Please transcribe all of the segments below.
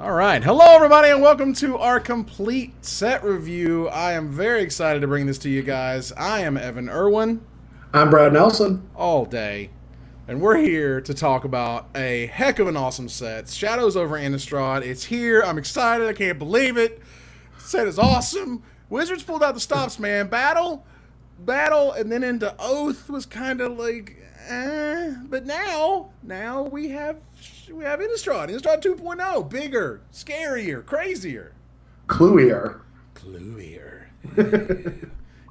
All right. Hello, everybody, and welcome to our complete set review. I am very excited to bring this to you guys. I am Evan Irwin I'm Brad Nelson. all day, and we're here to talk about a heck of an awesome set. Shadows over Innistrad. It's here. I'm excited. I can't believe it. Set is awesome. Wizards pulled out the stops, man. Battle, and then into Oath was kind of like, but now we have Innistrad. Innistrad 2.0, bigger, scarier, crazier, Cluier. cluier.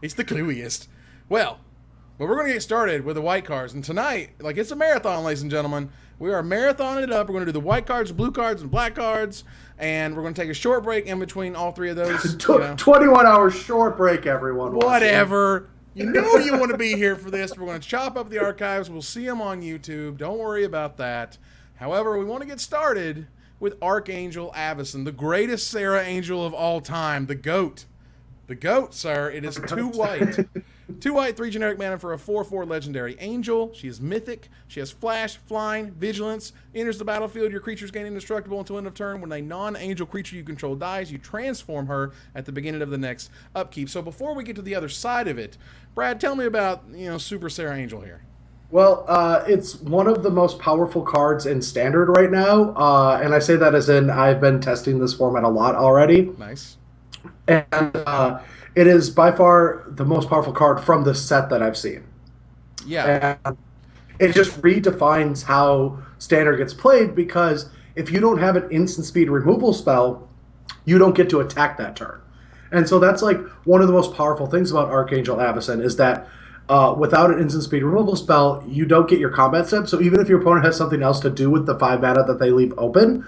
It's the cluiest. Well, we're going to get started with the white cards, and tonight, like it's a marathon, ladies and gentlemen. We are marathoning it up. We're going to do the white cards, blue cards, and black cards, and we're going to take a short break in between all three of those. 21-hour short break, everyone. Whatever. You know you want to be here for this. We're going to chop up the archives. We'll see them on YouTube. Don't worry about that. However, we want to get started with Archangel Avacyn, the greatest Sarah Angel of all time, the GOAT. The GOAT, sir. It is 2 white. 2 white, 3 generic mana for a 4/4 legendary angel. She is mythic. She has flash, flying, vigilance. Enters the battlefield. Your creatures gain indestructible until end of turn. When a non-angel creature you control dies, you transform her at the beginning of the next upkeep. So before we get to the other side of it, Brad, tell me about Super Sarah Angel here. Well, it's one of the most powerful cards in Standard right now, and I say that as in I've been testing this format a lot already. Nice. And it is by far the most powerful card from the set that I've seen. Yeah. And it just redefines how Standard gets played, because if you don't have an instant speed removal spell, you don't get to attack that turn. And so that's like one of the most powerful things about Archangel Avacyn is that without an instant speed removal spell, you don't get your combat step. So even if your opponent has something else to do with the 5 mana that they leave open,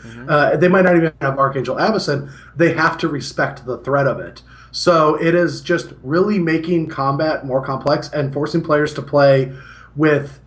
they might not even have Archangel Avacyn. They have to respect the threat of it. So it is just really making combat more complex and forcing players to play with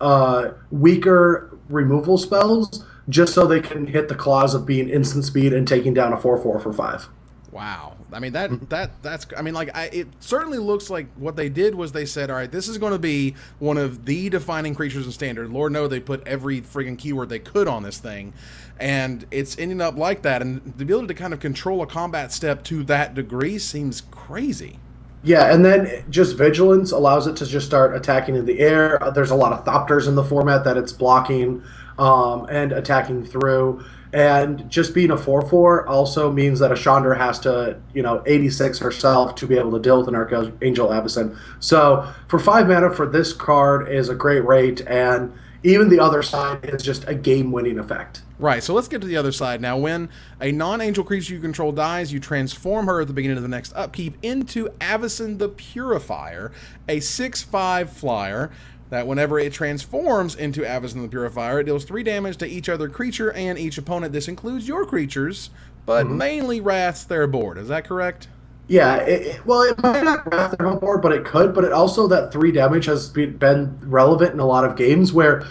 weaker removal spells just so they can hit the clause of being instant speed and taking down a 4/4 for 5. Wow. I mean, it certainly looks like what they did was they said, all right, this is going to be one of the defining creatures in Standard. Lord knows they put every friggin' keyword they could on this thing, and it's ending up like that. And the ability to kind of control a combat step to that degree seems crazy. Yeah, and then just Vigilance allows it to just start attacking in the air. There's a lot of Thopters in the format that it's blocking and attacking through. And just being a 4/4 also means that a Chandra has to, 86 herself to be able to deal with an Archangel Avacyn. So for 5 mana for this card is a great rate, and even the other side is just a game-winning effect. Right, so let's get to the other side now. When a non-angel creature you control dies, you transform her at the beginning of the next upkeep into Avacyn the Purifier, a 6/5 flyer that whenever it transforms into Avacyn the Purifier, it deals 3 damage to each other creature and each opponent. This includes your creatures, but mainly wraths their board. Is that correct? Yeah, it might not wrath their home board, but it could. But it also, that 3 damage has been relevant in a lot of games where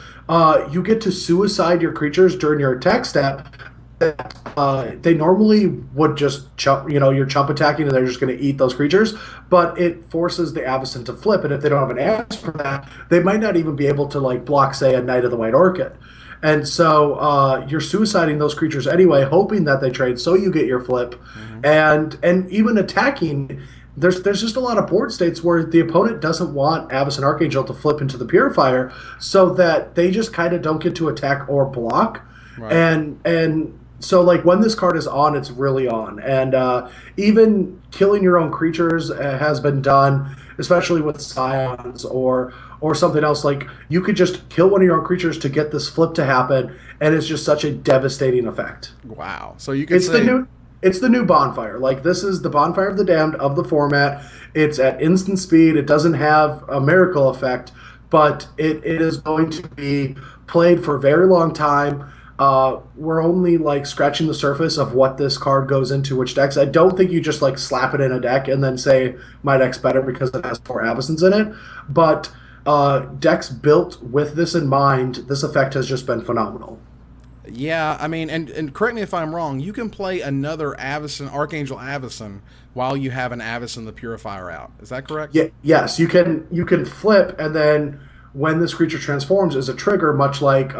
you get to suicide your creatures during your attack step. They normally would just chump, you're chump attacking and they're just going to eat those creatures, but it forces the Avacyn to flip, and if they don't have an answer for that, they might not even be able to block, say, a Knight of the White Orchid. And so you're suiciding those creatures anyway, hoping that they trade, so you get your flip. And even attacking, there's just a lot of board states where the opponent doesn't want Avacyn Archangel to flip into the Purifier, so that they just kind of don't get to attack or block. Right. And so, when this card is on, it's really on. And even killing your own creatures has been done, especially with Scions or something else. You could just kill one of your own creatures to get this flip to happen, and it's just such a devastating effect. Wow. So you could say... It's the new Bonfire. This is the Bonfire of the Damned of the format. It's at instant speed. It doesn't have a miracle effect, but it is going to be played for a very long time. We're only scratching the surface of what this card goes into which decks. I don't think you just slap it in a deck and then say my deck's better because it has 4 Avacyns in it. But decks built with this in mind, this effect has just been phenomenal. Yeah, I mean, and correct me if I'm wrong, you can play another Avacyn, Archangel Avacyn, while you have an Avacyn the Purifier out. Is that correct? Yeah, yes, you can flip, and then when this creature transforms is a trigger, much like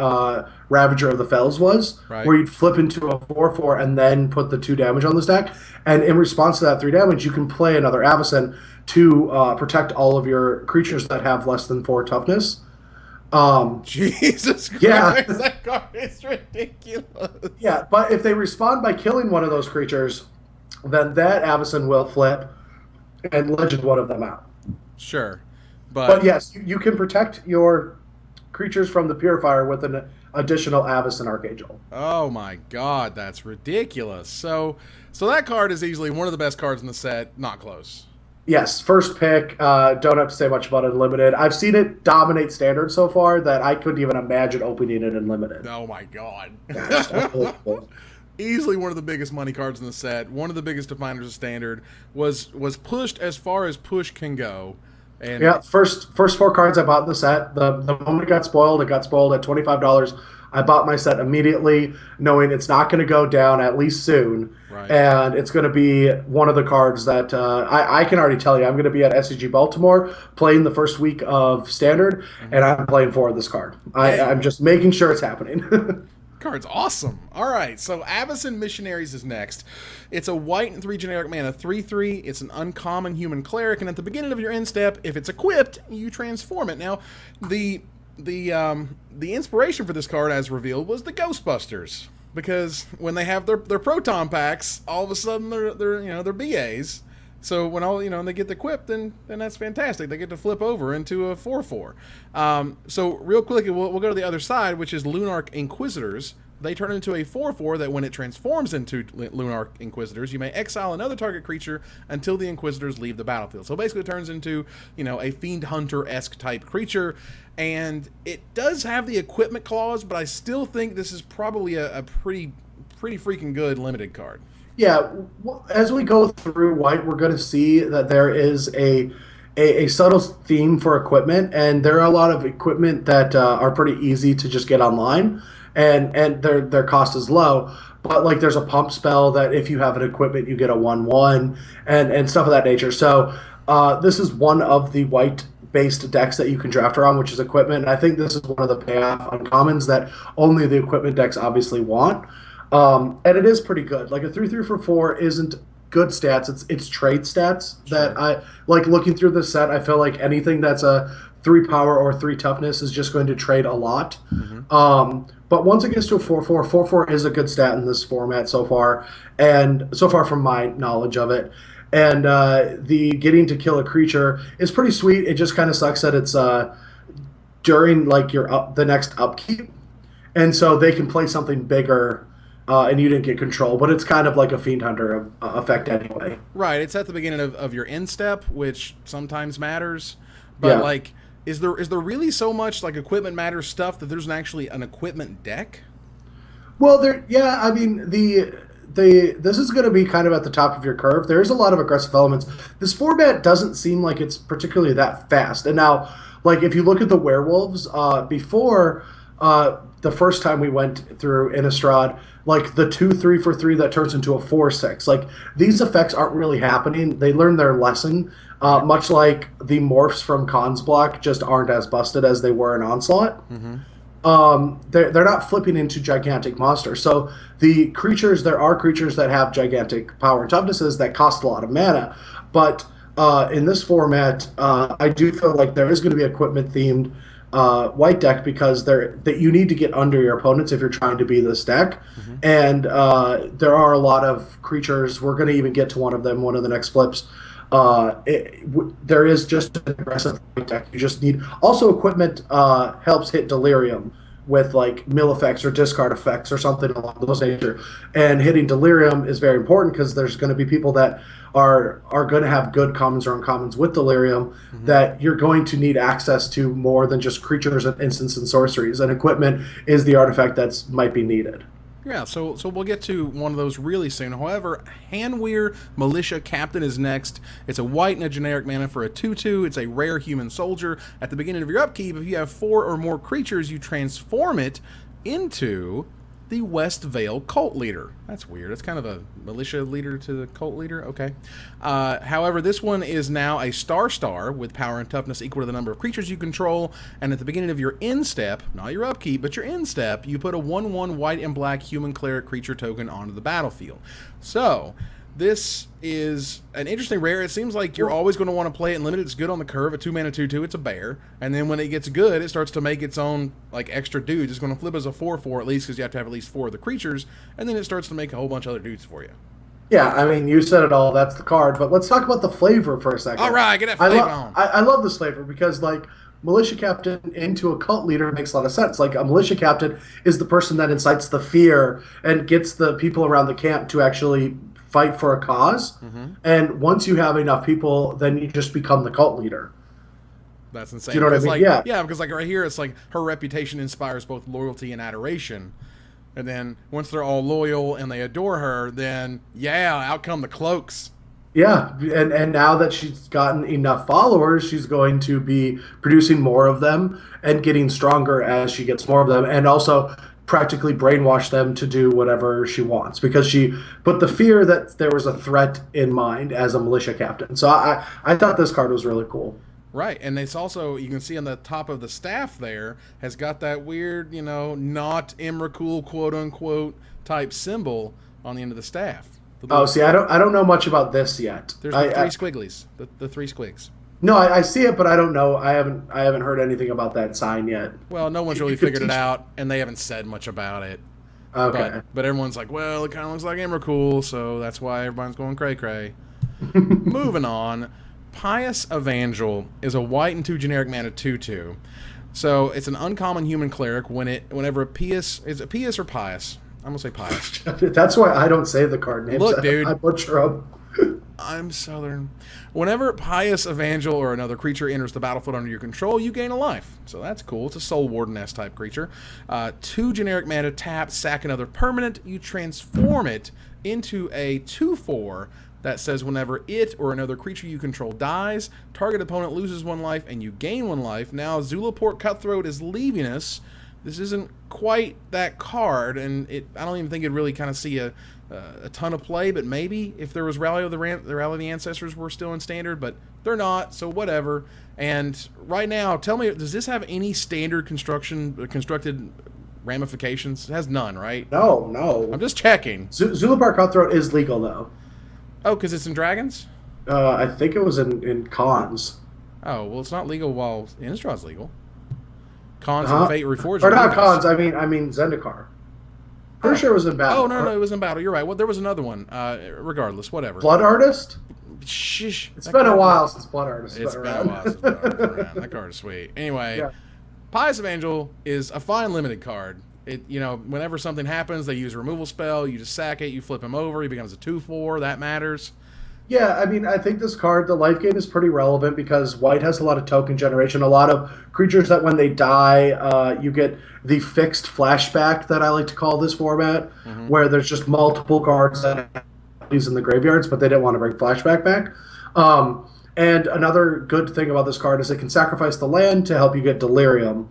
Ravager of the Fells was, Right. where you'd flip into a 4/4 and then put the 2 damage on the stack. And in response to that 3 damage, you can play another Avacyn to protect all of your creatures that have less than 4 toughness. Jesus Christ, Yeah. that card is ridiculous. Yeah, but if they respond by killing one of those creatures, then that Avacyn will flip and legend one of them out. Sure, But yes, you can protect your creatures from the Purifier with an additional Avacyn Archangel. oh my God, that's ridiculous. So that card is easily one of the best cards in the set. Not close. Yes, first pick. Don't have to say much about Unlimited. I've seen it dominate Standard so far that I couldn't even imagine opening it in Limited. Oh my God. Yeah, it's unbelievable. Easily one of the biggest money cards in the set. One of the biggest definers of Standard. Was pushed as far as push can go. And Yeah, first 4 cards I bought in the set. The moment it got spoiled at $25. I bought my set immediately, knowing it's not going to go down at least soon, Right. and it's going to be one of the cards that I can already tell you. I'm going to be at SCG Baltimore playing the first week of Standard, and I'm playing for this card. I'm just making sure it's happening. Card's awesome. All right, so Avacyn Missionaries is next. It's a white and 3 generic mana, 3/3. It's an uncommon human cleric, and at the beginning of your end step, if it's equipped, you transform it. Now, the inspiration for this card, as revealed, was the Ghostbusters, because when they have their proton packs, all of a sudden they're BAs. So when they get equipped, then that's fantastic. They get to flip over into a 4/4. So real quickly, we'll go to the other side, which is Lunarch Inquisitors. They turn into a 4/4 that when it transforms into Lunarch Inquisitors, you may exile another target creature until the Inquisitors leave the battlefield. So basically it turns into, a Fiend Hunter-esque type creature. And it does have the equipment clause, but I still think this is probably a pretty freaking good limited card. Yeah, as we go through White, we're going to see that there is a subtle theme for equipment, and there are a lot of equipment that are pretty easy to just get online, and their cost is low. But like, there's a pump spell that if you have an equipment, you get a 1/1, and stuff of that nature. So this is one of the white-based decks that you can draft around, which is equipment. And I think this is one of the payoff uncommons that only the equipment decks obviously want. And it is pretty good. Like, a 3/3 for 4 isn't good stats. It's trade stats that I like. Looking through this set, I feel like anything that's a 3 power or 3 toughness is just going to trade a lot. But once it gets to a 4/4, 4/4 is a good stat in this format so far, and so far from my knowledge of it. And the getting to kill a creature is pretty sweet. It just kind of sucks that it's during like the next upkeep, and so they can play something bigger. And you didn't get control, but it's kind of like a Fiend Hunter effect anyway. Right, it's at the beginning of your end step, which sometimes matters. But like, is there really so much like equipment matters stuff that there's actually an equipment deck? Well, I mean, this is going to be kind of at the top of your curve. There's a lot of aggressive elements. This format doesn't seem like it's particularly that fast. And now, like, if you look at the werewolves, before the first time we went through Innistrad, like the 2/3 for 3 that turns into a 4/6, like, these effects aren't really happening. They learned their lesson, much like the morphs from Khan's block just aren't as busted as they were in Onslaught. They're not flipping into gigantic monsters. So there are creatures that have gigantic power and toughnesses that cost a lot of mana, but in this format, I do feel like there is going to be equipment themed white deck, because that you need to get under your opponents if you're trying to be this deck. And there are a lot of creatures. We're going to even get to one of them, one of the next flips. There is just an aggressive white deck. You just need also equipment helps hit Delirium with like mill effects or discard effects or something along those nature. And hitting Delirium is very important because there's going to be people that are going to have good commons or uncommons with Delirium that you're going to need access to more than just creatures and instants and sorceries. And equipment is the artifact that's might be needed. Yeah, so we'll get to one of those really soon. However, Hanweir Militia Captain is next. It's a white and a generic mana for a 2/2. It's a rare human soldier. At the beginning of your upkeep, if you have 4 or more creatures, you transform it into the West Vale cult leader. That's weird. It's kind of a militia leader to the cult leader. Okay. However, this one is now a star with power and toughness equal to the number of creatures you control. And at the beginning of your end step, not your upkeep, but your end step, you put a 1/1 white and black human cleric creature token onto the battlefield. So this is an interesting rare. It seems like you're always going to want to play it in limited. It's good on the curve. A 2-mana 2/2. It's a bear. And then when it gets good, it starts to make its own like extra dudes. It's going to flip as a 4/4 at least because you have to have at least 4 of the creatures. And then it starts to make a whole bunch of other dudes for you. Yeah, I mean, you said it all. That's the card. But let's talk about the flavor for a second. All right, get that flavor on. I love this flavor because, like, militia captain into a cult leader makes a lot of sense. Like, a militia captain is the person that incites the fear and gets the people around the camp to actually fight for a cause. And once you have enough people, then you just become the cult leader. That's insane. Do you know what I mean? Like, yeah, because like right here, it's like her reputation inspires both loyalty and adoration. And then once they're all loyal and they adore her, then out come the cloaks. Yeah, and now that she's gotten enough followers, she's going to be producing more of them and getting stronger as she gets more of them, and also practically brainwash them to do whatever she wants because she put the fear that there was a threat in mind as a militia captain. So I thought this card was really cool. Right, and it's also, you can see on the top of the staff there, has got that weird, not Emrakul, quote-unquote, type symbol on the end of the staff. See, I don't know much about this yet. There's the three squigglies, the three squigs. No, I see it, but I don't know. I haven't heard anything about that sign yet. Well, no one's really figured it out, and they haven't said much about it. Okay. But everyone's like, well, it kind of looks like Emrakul, so that's why everyone's going cray-cray. Moving on. Pious Evangel is a white and 2 generic mana 2/2. So it's an uncommon human cleric whenever a pious... Is it pious or pious? I'm going to say pious. That's why I don't say the card names. Look, dude. I butcher them. I'm Southern. Whenever Pious Evangel or another creature enters the battlefield under your control, you gain a life. So that's cool. It's a Soul Warden-esque type creature. 2 generic mana, tap, sack another permanent. You transform it into a 2/4 that says whenever it or another creature you control dies, target opponent loses 1 life and you gain 1 life. Now, Zulaport Cutthroat is leaving us. This isn't quite that card, and I don't even think it'd really kind of see a ton of play, but maybe if there was Rally of the Ancestors were still in Standard, but they're not, so whatever. And right now, tell me, does this have any standard constructed ramifications? It has none, right? No. I'm just checking. Zulaport Cutthroat is legal, though. Oh, because it's in Dragons? I think it was in Cons. Oh, well, it's not legal while Innistrad's legal. Cons and Fate Reforged. Or not Cons, I mean Zendikar. Pretty sure it was in battle. Oh, no, it was in battle. You're right. Well, there was another one. Regardless, whatever. Blood Artist? Shh. It's been a while since Blood Artist. It's been a while since Blood Artist been around. That card is sweet. Anyway, Pious Evangel is a fine limited card. Whenever something happens, they use a removal spell. You just sack it. You flip him over. He becomes a 2/4. That matters. Yeah, I mean, I think this card, the life gain is pretty relevant because white has a lot of token generation, a lot of creatures that when they die, you get the fixed flashback that I like to call this format, where there's just multiple cards that have these in the graveyards, but they didn't want to bring flashback back. And another good thing about this card is it can sacrifice the land to help you get Delirium.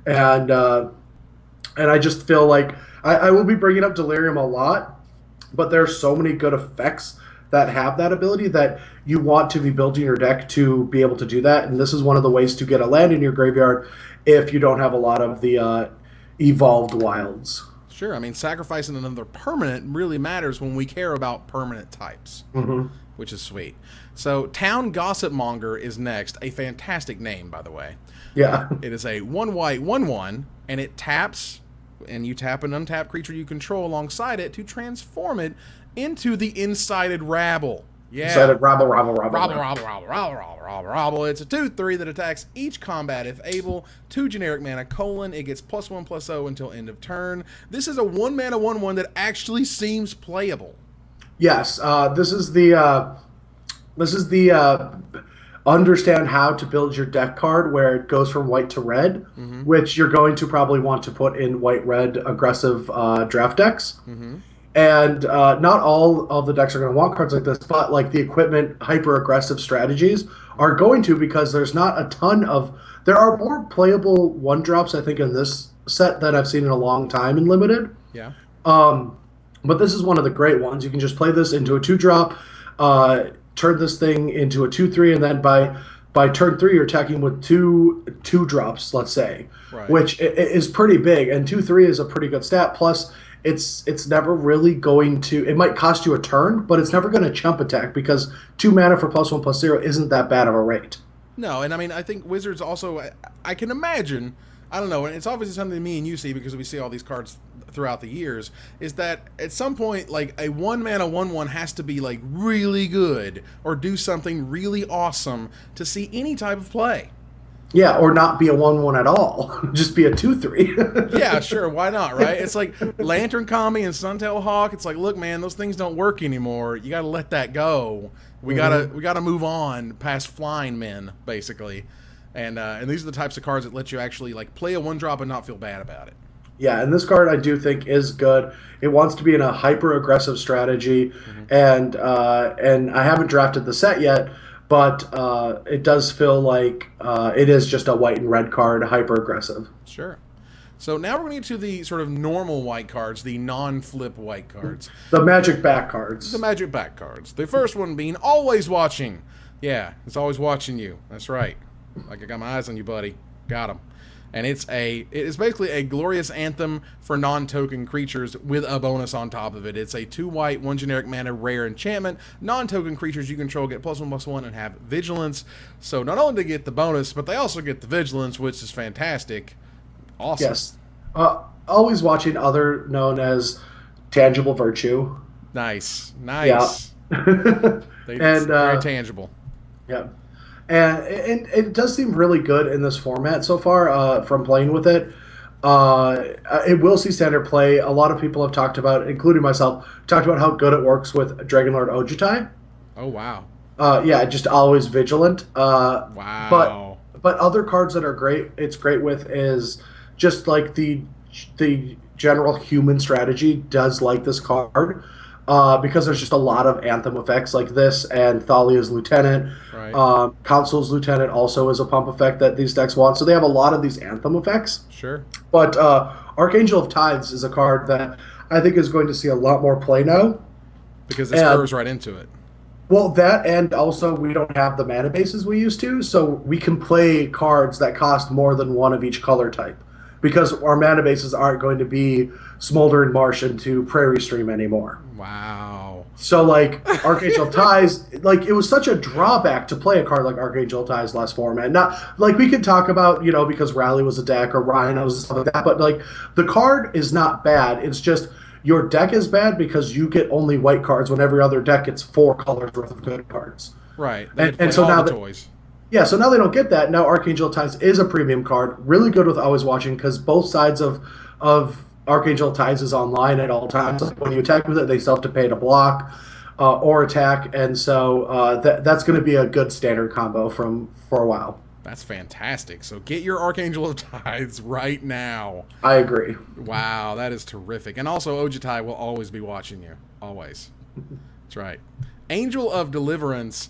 And I just feel like I will be bringing up Delirium a lot, but there's so many good effects that have that ability that you want to be building your deck to be able to do that. And this is one of the ways to get a land in your graveyard if you don't have a lot of the evolved wilds. Sure. I mean, sacrificing another permanent really matters when we care about permanent types, which is sweet. So Town Gossip Monger is next. A fantastic name, by the way. Yeah. It is a 1 white, 1/1, and it taps, and you tap an untapped creature you control alongside it to transform it into the Incited Rabble. Yeah. Incited Rabble. It's a 2/3 that attacks each combat if able. 2 generic mana, : it gets +1/+0 until end of turn. This is a 1 mana 1/1 that actually seems playable. Yes. This is the understand how to build your deck card where it goes from white to red, which you're going to probably want to put in white-red aggressive draft decks. And not all of the decks are going to want cards like this, but like the equipment hyper-aggressive strategies are going to, because there's not a ton of... There are more playable 1-drops, I think, in this set that I've seen in a long time in Limited. Yeah. Um, but this is one of the great ones. You can just play this into a 2 drop, turn this thing into a 2/3, and then by turn 3 you're attacking with two drops, let's say, Right. which is pretty big. And 2/3 is a pretty good stat. Plus, it's never really going to. It might cost you a turn, but it's never going to chump attack because 2 mana for +1/+0 isn't that bad of a rate. No, and I mean, I think Wizards also, I can imagine, I don't know, and it's obviously something me and you see because we see all these cards throughout the years, is that at some point, like, a 1 mana 1/1 has to be, like, really good or do something really awesome to see any type of play. Yeah, or not be a 1/1 at all. Just be a 2/3. Yeah, sure, why not, right? It's like Lantern Kami and Suntail Hawk. It's like, look, man, those things don't work anymore. You got to let that go. We gotta move on past flying men, basically. And these are the types of cards that let you actually like play a 1 drop and not feel bad about it. Yeah, and this card I do think is good. It wants to be in a hyper aggressive strategy, Hmm. and I haven't drafted the set yet, but it does feel like it is just a white and red card, hyper aggressive. Sure. So now we're going to get to the sort of normal white cards, the non-flip white cards, The magic back cards. the magic back cards. The first one being always watching. Yeah, it's always watching you. That's right. Like I got my eyes on you, buddy. Got 'em. And it is basically a glorious anthem for non-token creatures with a bonus on top of it. It's a 2 white, 1 generic mana rare enchantment. Non-token creatures you control get +1/+1 and have vigilance. So not only do they get the bonus, but they also get the vigilance, which is fantastic. Awesome. Yes. Always watching, other known as tangible virtue. Nice. Yeah. Nice. It's and very tangible. yeah. And it does seem really good in this format so far from playing with it. It will see standard play. A lot of people have talked about, including myself, talked about how good it works with Dragonlord Ojutai. Oh, wow. Yeah, just always vigilant. Wow. But other cards that are great, it's great with is just like the general human strategy does like this card. Because there's just a lot of anthem effects like this, and Thalia's Lieutenant, Right. Council's Lieutenant also is a pump effect that these decks want. So they have a lot of these anthem effects. Sure. But Archangel of Tides is a card that I think is going to see a lot more play now. Because this And curves right into it. well, that, and also we don't have the mana bases we used to, so we can play cards that cost more than one of each color type. Because our mana bases aren't going to be Smoldering Marsh into Prairie Stream anymore. Wow. So, like, Archangel Ties, like, it was such a drawback to play a card like Archangel Ties last format. Not, like, we could talk about, because Rally was a deck or Rhinos and stuff like that, but, like, the card is not bad. It's just your deck is bad because you get only white cards when every other deck gets 4 colors worth of good cards. Right. They And, play and so all now the that, toys. yeah, so now they don't get that. Now Archangel Ties is a premium card, really good with always watching because both sides of Archangel Ties is online at all times. Like when you attack with it, they still have to pay to block or attack, and so that's going to be a good standard combo for a while. That's fantastic. So get your Archangel of Tides right now. I agree. Wow, that is terrific. And also, Ojutai will always be watching you. Always. That's right. Angel of Deliverance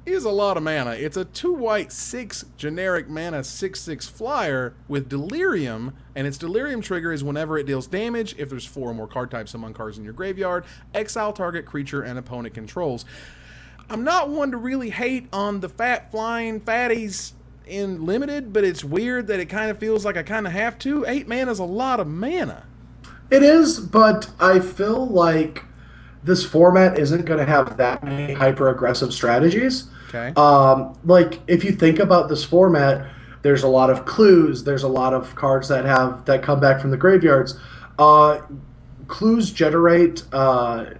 is a lot of mana. It's a 2 white, 6 generic mana, 6/6 flyer with Delirium, and its Delirium trigger is whenever it deals damage, if there's 4 or more card types among cards in your graveyard, exile target creature and opponent controls. I'm not one to really hate on the fat flying fatties in limited, but it's weird that it kind of feels like I kind of have to. 8 mana is a lot of mana. It is, but I feel like this format isn't going to have that many hyper aggressive strategies. Okay. Like if you think about this format, there's a lot of clues. There's a lot of cards that come back from the graveyards. Clues generate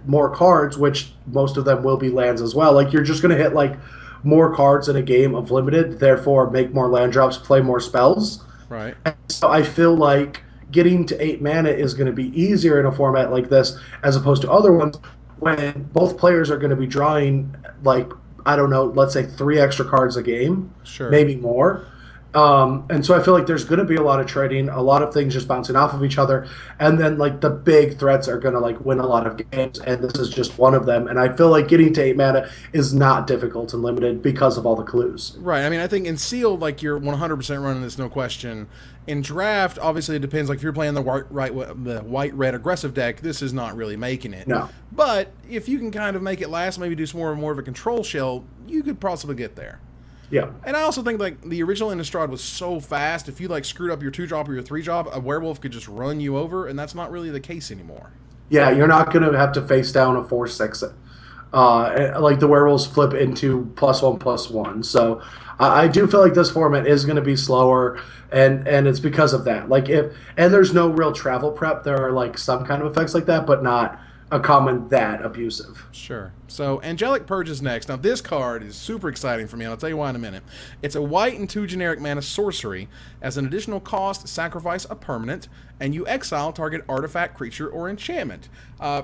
more cards, which most of them will be lands as well. Like you're just going to hit like more cards in a game of limited, therefore make more land drops, play more spells. Right. So I feel like getting to 8 mana is going to be easier in a format like this as opposed to other ones when both players are going to be drawing, like, I don't know, let's say 3 extra cards a game, Sure. maybe more. And so I feel like there's going to be a lot of trading, a lot of things just bouncing off of each other, and then like the big threats are going to like win a lot of games, and this is just one of them. And I feel like getting to 8 mana is not difficult and limited because of all the clues. Right. I mean, I think in sealed, like you're 100% running this, no question. In draft, obviously it depends. Like if you're playing the white red aggressive deck, this is not really making it. No, But if you can kind of make it last, maybe do some more of a control shell, you could possibly get there. yeah, And I also think like the original Innistrad was so fast. If you like screwed up your 2-drop or your 3-drop, a werewolf could just run you over, and that's not really the case anymore. yeah. You're not going to have to face down a 4/6. Like the werewolves flip into +1/+1. So I do feel like this format is going to be slower, and it's because of that. Like if and there's no real travel prep. There are like some kind of effects like that, but not a common that abusive. Sure. So Angelic Purge is next. Now this card is super exciting for me, and I'll tell you why in a minute. It's a white and 2 generic mana sorcery. As an additional cost, sacrifice a permanent, and you exile target artifact, creature, or enchantment.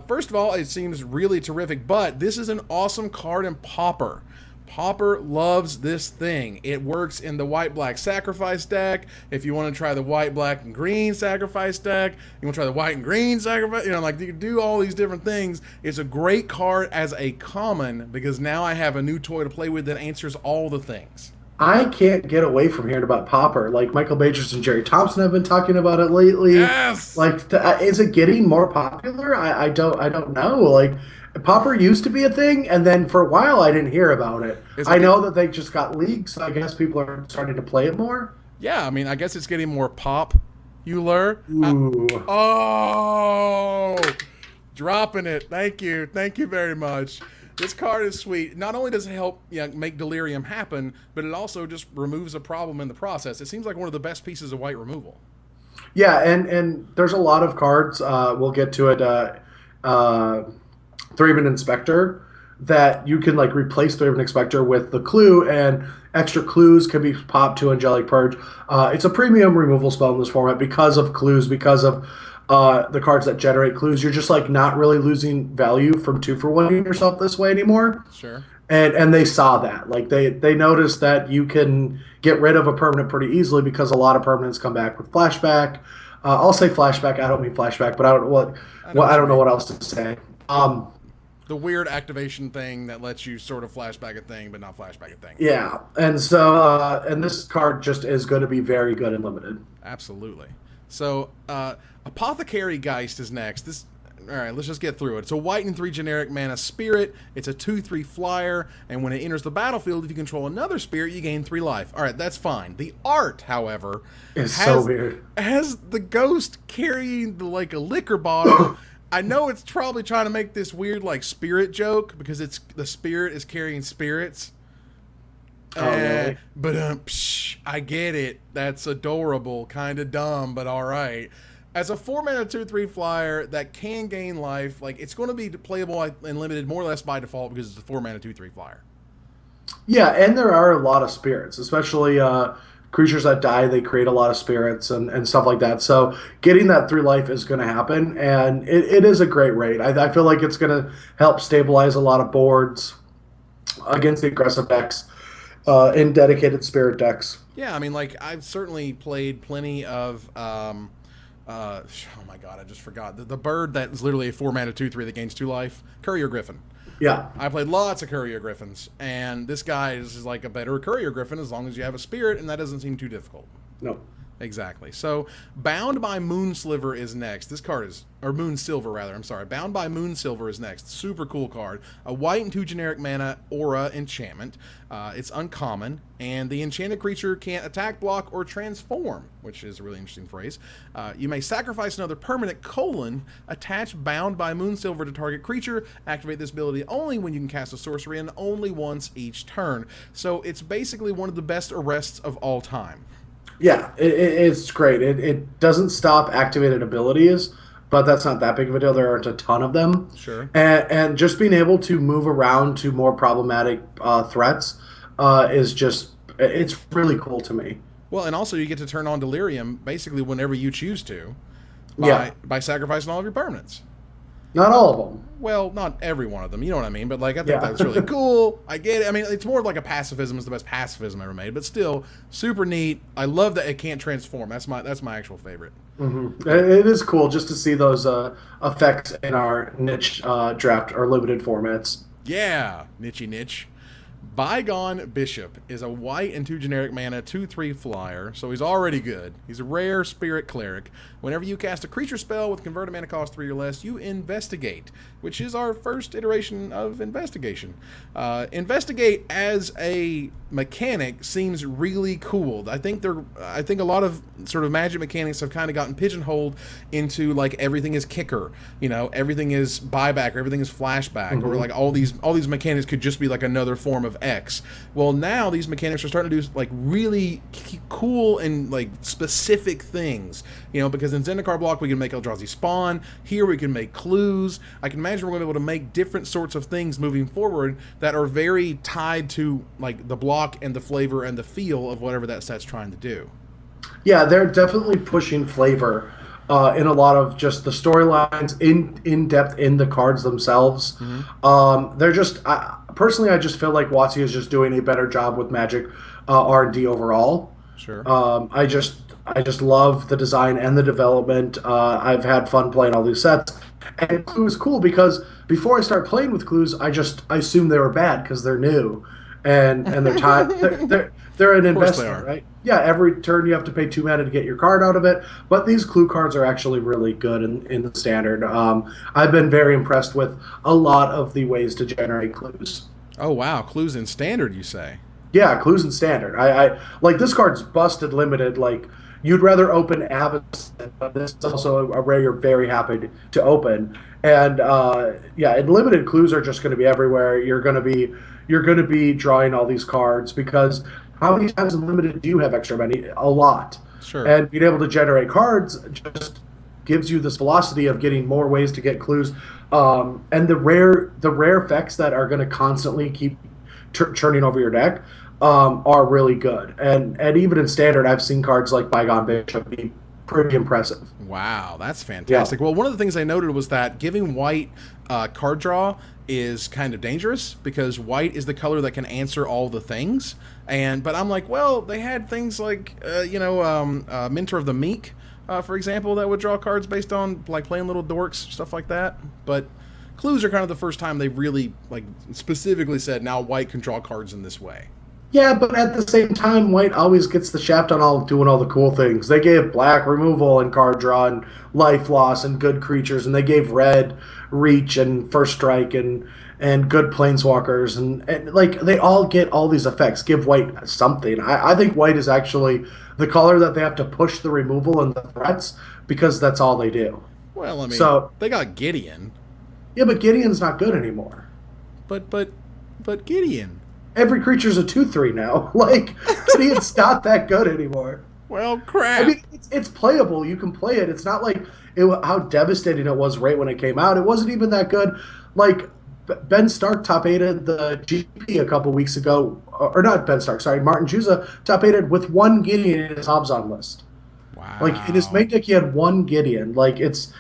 First of all, it seems really terrific, but this is an awesome card in Pauper. Pauper loves this thing. It works in the white-black sacrifice deck. If you want to try the white, black, and green sacrifice deck, you want to try the white and green sacrifice, like you can do all these different things. It's a great card as a common because now I have a new toy to play with that answers all the things. I can't get away from hearing about Popper. Like Michael Majors and Jerry Thompson have been talking about it lately. Yes! Like, is it getting more popular? I don't know. Like, Popper used to be a thing, and then for a while I didn't hear about it. Is I it know that they just got leaks, so I guess people are starting to play it more. Yeah, I mean, I guess it's getting more popular. Ooh, Oh, dropping it. Thank you. Thank you very much. This card is sweet. Not only does it help make delirium happen, but it also just removes a problem in the process. It seems like one of the best pieces of white removal. yeah, and there's a lot of cards. We'll get to it. Thraben Inspector that you can like replace Thraben Inspector with the clue, and extra clues can be popped to Angelic Purge. It's a premium removal spell in this format because of clues, because of the cards that generate clues. You're just like not really losing value from 2-for-1ing yourself this way anymore. Sure. And they saw that. Like they noticed that you can get rid of a permanent pretty easily because a lot of permanents come back with flashback. I'll say flashback. I don't mean flashback, but I don't I don't know what else to say. The weird activation thing that lets you sort of flashback a thing, but not flashback a thing. Yeah, and so and this card just is going to be very good and limited. Absolutely. So, Apothecary Geist is next. All right, let's just get through it. It's a white and 3 generic mana spirit. It's a 2/3 flyer, and when it enters the battlefield, if you control another spirit, you gain 3 life. All right, that's fine. The art, however, It's so weird. has the ghost carrying like a liquor bottle. I know it's probably trying to make this weird like spirit joke because the spirit is carrying spirits. Oh, really? But I get it. That's adorable, kind of dumb, but all right. As a 4-mana 2/3 flyer that can gain life, like it's going to be playable and limited more or less by default because it's a 4-mana 2/3 flyer. Yeah, and there are a lot of spirits, especially creatures that die. They create a lot of spirits and stuff like that. So getting that 3 life is going to happen, and it is a great raid. I feel like it's going to help stabilize a lot of boards against the aggressive decks in dedicated spirit decks. Yeah, I mean, like I've certainly played plenty of. Oh my god, I just forgot the bird that is literally a 4-mana 2/3 that gains 2 life. Courier Griffin. Yeah. I played lots of Courier Griffins, and this guy is like a better Courier Griffin as long as you have a spirit, and that doesn't seem too difficult. No. Exactly. So, Bound by Moonsliver is next. This card is, or Moonsilver rather. I'm sorry. Bound by Moonsilver is next. Super cool card. A white and 2 generic mana aura enchantment. It's uncommon, and the enchanted creature can't attack, block, or transform, which is a really interesting phrase. You may sacrifice another permanent : attach Bound by Moonsilver to target creature. Activate this ability only when you can cast a sorcery, and only once each turn. So it's basically one of the best arrests of all time. Yeah, it's great. It doesn't stop activated abilities, but that's not that big of a deal. There aren't a ton of them. Sure. And just being able to move around to more problematic threats is just, it's really cool to me. Well, and also you get to turn on Delirium basically whenever you choose to Yeah. by sacrificing all of your permanents. Not all of them. Well, not every one of them, you know what I mean? But like, I think Yeah. that's really cool. I get it. I mean, it's more like a pacifism. It's the best pacifism ever made, but still super neat. I love that it can't transform. That's my actual favorite. It is cool just to see those effects in our niche draft or limited formats. Yeah, niche niche. Bygone Bishop is a white and 2 generic mana 2/3 flyer, so he's already good. He's a rare spirit cleric. Whenever you cast a creature spell with converted mana cost 3 or less, you investigate, which is our first iteration of investigation. Investigate as a mechanic seems really cool. I think a lot of sort of Magic mechanics have kind of gotten pigeonholed into like everything is kicker, everything is buyback or everything is flashback, or like all these mechanics could just be like another form of X. Well, now these mechanics are starting to do like really cool and like specific things, because in Zendikar block we can make Eldrazi spawn. Here we can make clues. I can imagine we're going to be able to make different sorts of things moving forward that are very tied to like the block and the flavor and the feel of whatever that set's trying to do. Yeah, they're definitely pushing flavor in a lot of just the storylines in depth in the cards themselves. They're just personally, I just feel like WotC is just doing a better job with Magic R&D overall. Sure. I just love the design and the development. I've had fun playing all these sets, and Clue is cool because before I start playing with Clues, I assume they were bad because they're new, and they're tied. They're an Of course they investment, are. right? Yeah, every turn you have to pay 2 mana to get your card out of it. But these Clue cards are actually really good in the standard. I've been very impressed with a lot of the ways to generate clues. Oh wow, clues in standard, you say? Yeah, clues in standard. I like this card's busted limited. Like you'd rather open Abyss, but this is also a rare you're very happy to open. And yeah, and limited clues are just going to be everywhere. You're going to be drawing all these cards because how many times in limited do you have extra money? A lot. Sure. And being able to generate cards just gives you this velocity of getting more ways to get clues. And the rare effects that are going to constantly keep churning over your deck are really good. And even in standard, I've seen cards like Bygone Bishop be pretty impressive. Wow, that's Yeah. fantastic. Well, one of the things I noted was that giving white card draw is kind of dangerous because white is the color that can answer all the things. But I'm like, well, they had things like Mentor of the Meek, for example, that would draw cards based on like playing little dorks, stuff like that. But clues are kind of the first time they really like specifically said now white can draw cards in this way. Yeah, but at the same time, White always gets the shaft on all doing all the cool things. They gave Black removal and card draw and life loss and good creatures, and they gave Red reach and first strike and good planeswalkers and like they all get all these effects. Give White something. I think White is actually the color that they have to push the removal and the threats because that's all they do. Well, I mean, So they got Gideon, yeah, but Gideon's not good anymore. but Gideon. Every creature's a 2/3 now. Like Gideon's not that good anymore. Well, I crap. mean, it's playable. You can play it. It's not like how devastating it was right when it came out. It wasn't even that good. Like Ben Stark top aided the GP a couple weeks ago, or not Ben Stark. Sorry, Martin Juza top aided with one Gideon in his Hobzon list. Like in his Wow. main deck, he had one Gideon. Like it's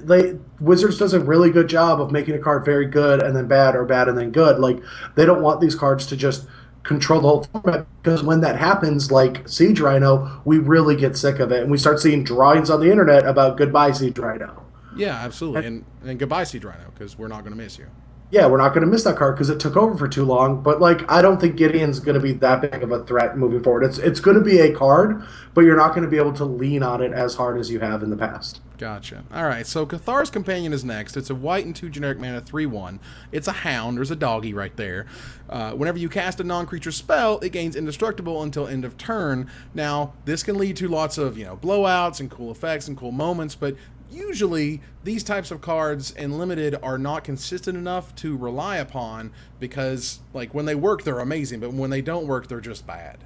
they Wizards does a really good job of making a card very good and then bad or bad and then good. Like they don't want these cards to just control the whole format because when that happens, like Siege Rhino, we really get sick of it and we start seeing drawings on the internet about goodbye Siege Rhino. Yeah, absolutely. And goodbye, Seed Rhino, because we're not going to miss you. Yeah, we're not going to miss that card because it took over for too long. But like, I don't think Gideon's going to be that big of a threat moving forward. It's going to be a card, but you're not going to be able to lean on it as hard as you have in the past. Gotcha. All right, so Cathar's Companion is next. It's a white and 2 generic mana 3/1. It's a hound. There's a doggy right there. Whenever you cast a non-creature spell, it gains indestructible until end of turn. Now, this can lead to lots of blowouts and cool effects and cool moments, but usually these types of cards in limited are not consistent enough to rely upon because like when they work they're amazing, but when they don't work they're just bad.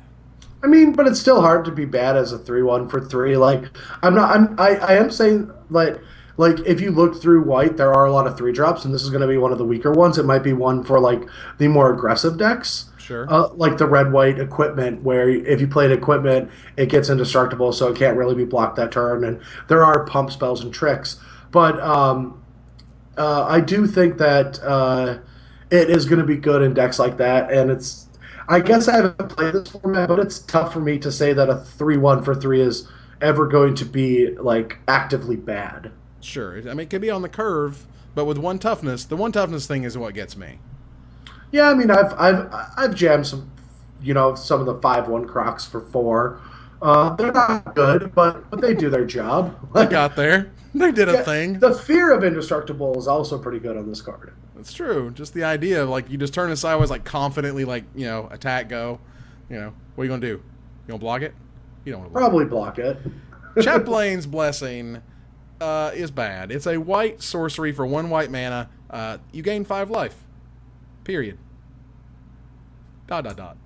I mean, but it's still hard to be bad as a 3/1 for 3. Like, I'm not. I am saying like if you look through white, there are a lot of 3 drops, and this is going to be one of the weaker ones. It might be one for like the more aggressive decks. Sure. Like the red white equipment, where if you played equipment, it gets indestructible, so it can't really be blocked that turn. And there are pump spells and tricks, but I do think that it is going to be good in decks like that, and it's. I guess I haven't played this format, but it's tough for me to say that a 3-1 for 3 is ever going to be like actively bad. Sure, I mean it could be on the curve, but with one toughness, the one toughness thing is what gets me. Yeah, I mean, I've jammed some, some of the 5-1 Crocs for 4. They're not good, but they do their job. They got there. They did a Yeah, thing. the fear of indestructible is also pretty good on this card. That's true. Just the idea of like you just turn it sideways, like confidently, like attack, go. What are you gonna do? You gonna block it? You don't want to block Probably block it. it. Chaplain's Blessing is bad. It's a white sorcery for 1 white mana. You gain 5 life. Period. Dot dot dot.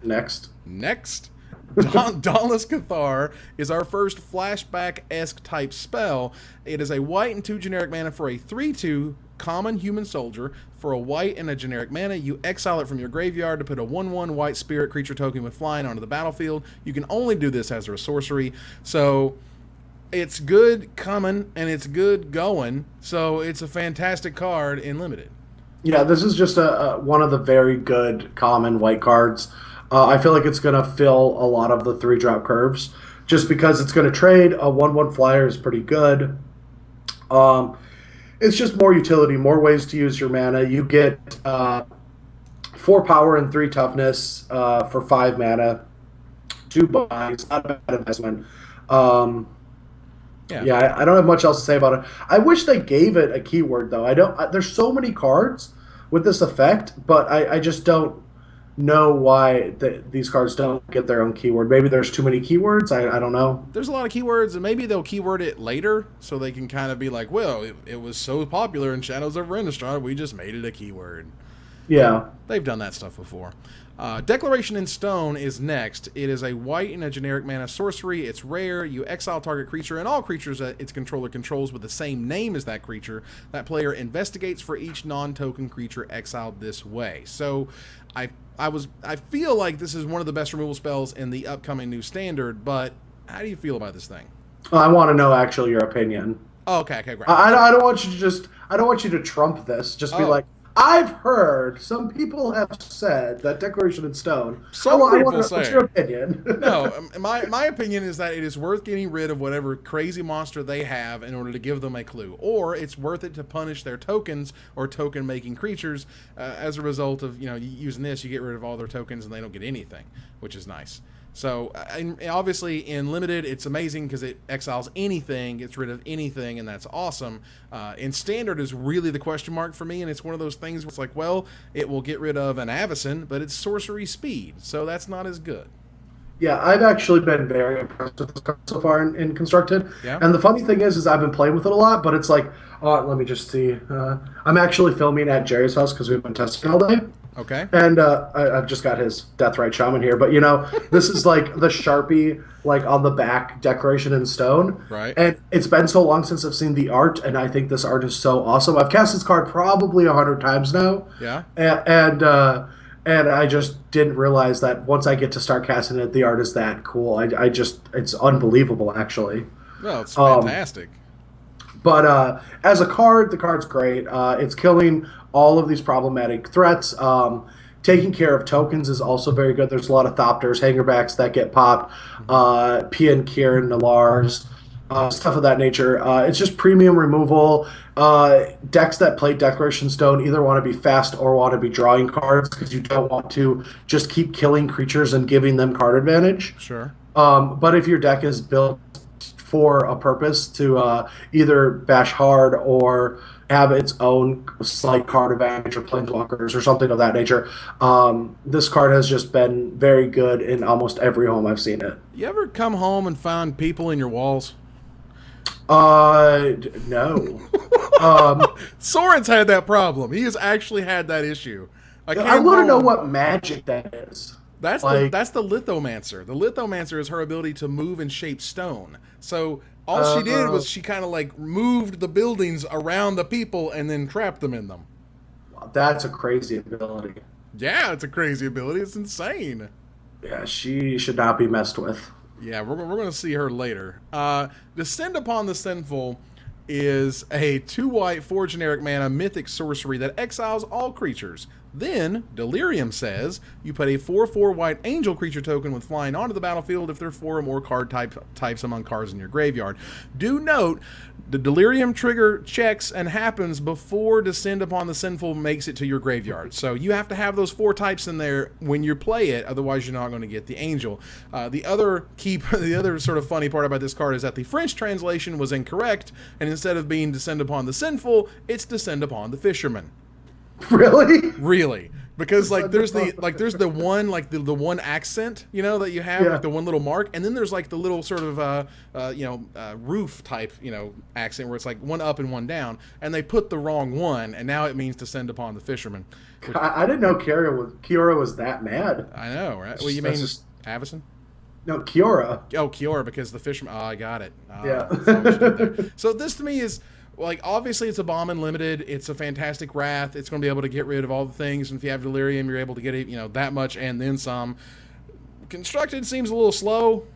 Next. Next, Dauntless Cathar is our first flashback-esque type spell. It is a white and 2 generic mana for a 3/2 common human soldier. For a white and a generic mana, you exile it from your graveyard to put a 1/1 white spirit creature token with flying onto the battlefield. You can only do this as a sorcery. So it's good coming and it's good going. So it's a fantastic card in limited. Yeah, this is just a one of the very good common white cards. I feel like it's going to fill a lot of the 3-drop curves just because it's going to trade. A 1/1 flyer is pretty good. Um, it's just more utility, more ways to use your mana. You get 4 power and 3 toughness for 5 mana, 2 buys. Not a bad investment. Um, Yeah. yeah, I don't have much else to say about it. I wish they gave it a keyword though. I don't. There's so many cards with this effect, but I just don't know why these cards don't get their own keyword. Maybe there's too many keywords. I don't know. There's a lot of keywords, and maybe they'll keyword it later so they can kind of be like, well, it was so popular in Shadows over Innistrad, we just made it a keyword. Yeah. They've done that stuff before. Declaration in Stone is next. It is a white and a generic mana sorcery. It's rare. You exile target creature and all creatures that its controller controls with the same name as that creature. That player investigates for each non-token creature exiled this way. So I feel like this is one of the best removal spells in the upcoming new standard, but how do you feel about this thing? I want to know actually your opinion. Oh, okay, great. I don't want you to just. I don't want you to trump this. Just be Oh. like, I've heard some people have said that Declaration in Stone. Some I people want to, say. what's your opinion? No, my opinion is that it is worth getting rid of whatever crazy monster they have in order to give them a clue, or it's worth it to punish their tokens or token making creatures. As a result of using this, you get rid of all their tokens and they don't get anything, which is nice. So obviously in limited, it's amazing because it exiles anything, gets rid of anything, and that's awesome. In standard is really the question mark for me, and it's one of those things where it's like, well, it will get rid of an Avacyn, but it's sorcery speed, so that's not as good. Yeah, I've actually been very impressed with this card so far in Constructed. Yeah. And the funny thing is I've been playing with it a lot, but it's like, oh, let me just see. I'm actually filming at Jerry's house because we've been testing all day. Okay. And I've just got his Deathrite Shaman here, but this is like the Sharpie like on the back Declaration in Stone. Right. And it's been so long since I've seen the art, and I think this art is so awesome. I've cast this card probably 100 times now. Yeah. And I just didn't realize that once I get to start casting it, the art is that cool. I just it's unbelievable actually. Well, it's fantastic. But as a card, the card's great. It's killing all of these problematic threats. Taking care of tokens is also very good. There's a lot of Thopters, Hangerbacks that get popped, Pian, Kieran, Nalars, stuff of that nature. It's just premium removal. Decks that play Declaration Stone either want to be fast or want to be drawing cards because you don't want to just keep killing creatures and giving them card advantage. Sure. But if your deck is built for a purpose to either bash hard or have its own slight card advantage or planeswalkers or something of that nature, this card has just been very good in almost every home I've seen it. You ever come home and find people in your walls? No. Soren's had that problem. He has actually had that issue. I want to know what magic that is. That's that's the lithomancer. The lithomancer is her ability to move and shape stone. So all she did was she kind of like moved the buildings around the people and then trapped them in them. That's a crazy ability. Yeah, it's a crazy ability. It's insane. Yeah, she should not be messed with. Yeah, we're going to see her later. Descend upon the Sinful. is a 2 white, 4 generic mana mythic sorcery that exiles all creatures. Then, Delirium says, you put a 4/4 white angel creature token with flying onto the battlefield if there are 4 or more card types among cards in your graveyard. Do note, the Delirium trigger checks and happens before Descend Upon the Sinful makes it to your graveyard. So you have to have those 4 types in there when you play it, otherwise you're not going to get the angel. The other sort of funny part about this card is that the French translation was incorrect, and instead of being Descend Upon the Sinful, it's Descend Upon the Fisherman. Really? Really, because there's the one the one accent that you have, like the one little mark, and then there's like the little sort of roof type accent where it's like one up and one down, and they put the wrong one, and now it means Descend Upon the Fisherman. I didn't know Kiora was that mad. I know, right? Well, you mean Avison? No, Kiora. Oh, Kiora, because the fisherman. Oh, I got it. Yeah. So this to me is. Like, obviously, it's a bomb unlimited. It's a fantastic wrath. It's going to be able to get rid of all the things. And if you have Delirium, you're able to get it, that much and then some. Constructed seems a little slow.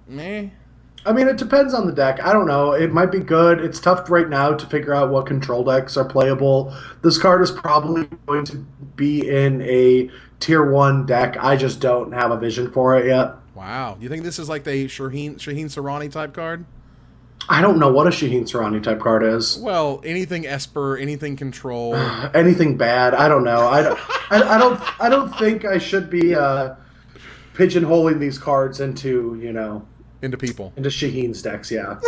Meh. I mean, it depends on the deck. I don't know. It might be good. It's tough right now to figure out what control decks are playable. This card is probably going to be in a tier 1 deck. I just don't have a vision for it yet. Wow. Do you think this is like the Shaheen Sarani type card? I don't know what a Shaheen Sarani type card is. Well, anything Esper, anything Control, anything bad. I don't know. I don't think I should be pigeonholing these cards into people into Shaheen's decks. Yeah.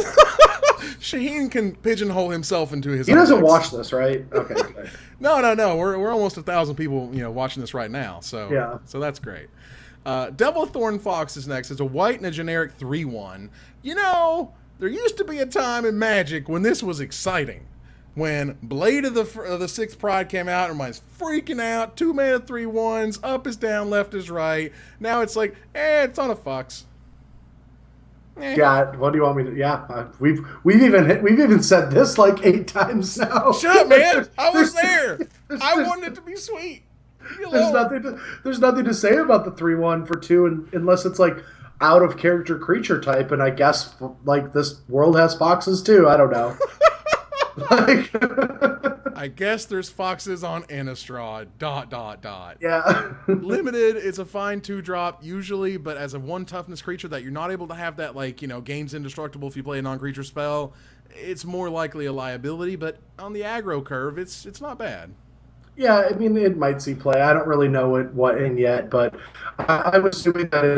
Shaheen can pigeonhole himself into his. He doesn't watch this, right? Okay. No. We're almost 1,000 people watching this right now. So yeah. So that's great. Devil Thorn Fox is next. It's a white and a generic 3/1. There used to be a time in Magic when this was exciting. When Blade of the Sixth Pride came out, everybody's freaking out. 2 mana 3/1s, up is down, left is right. Now it's like, it's on a Fox. Yeah, what do you want me to? Yeah, we've even said this like 8 times now. Shut up, man! I was there. I wanted it to be sweet. There's nothing to say about the 3/1 for 2, unless it's like out of character creature type, and I guess like this world has foxes too. I don't know. I guess there's foxes on Innistrad. ... Yeah. Limited, it's a fine 2-drop usually, but as a 1 toughness creature that you're not able to have that game's indestructible if you play a non-creature spell, it's more likely a liability. But on the aggro curve, it's not bad. Yeah, I mean, it might see play. I don't really know what in yet, but I'm assuming that it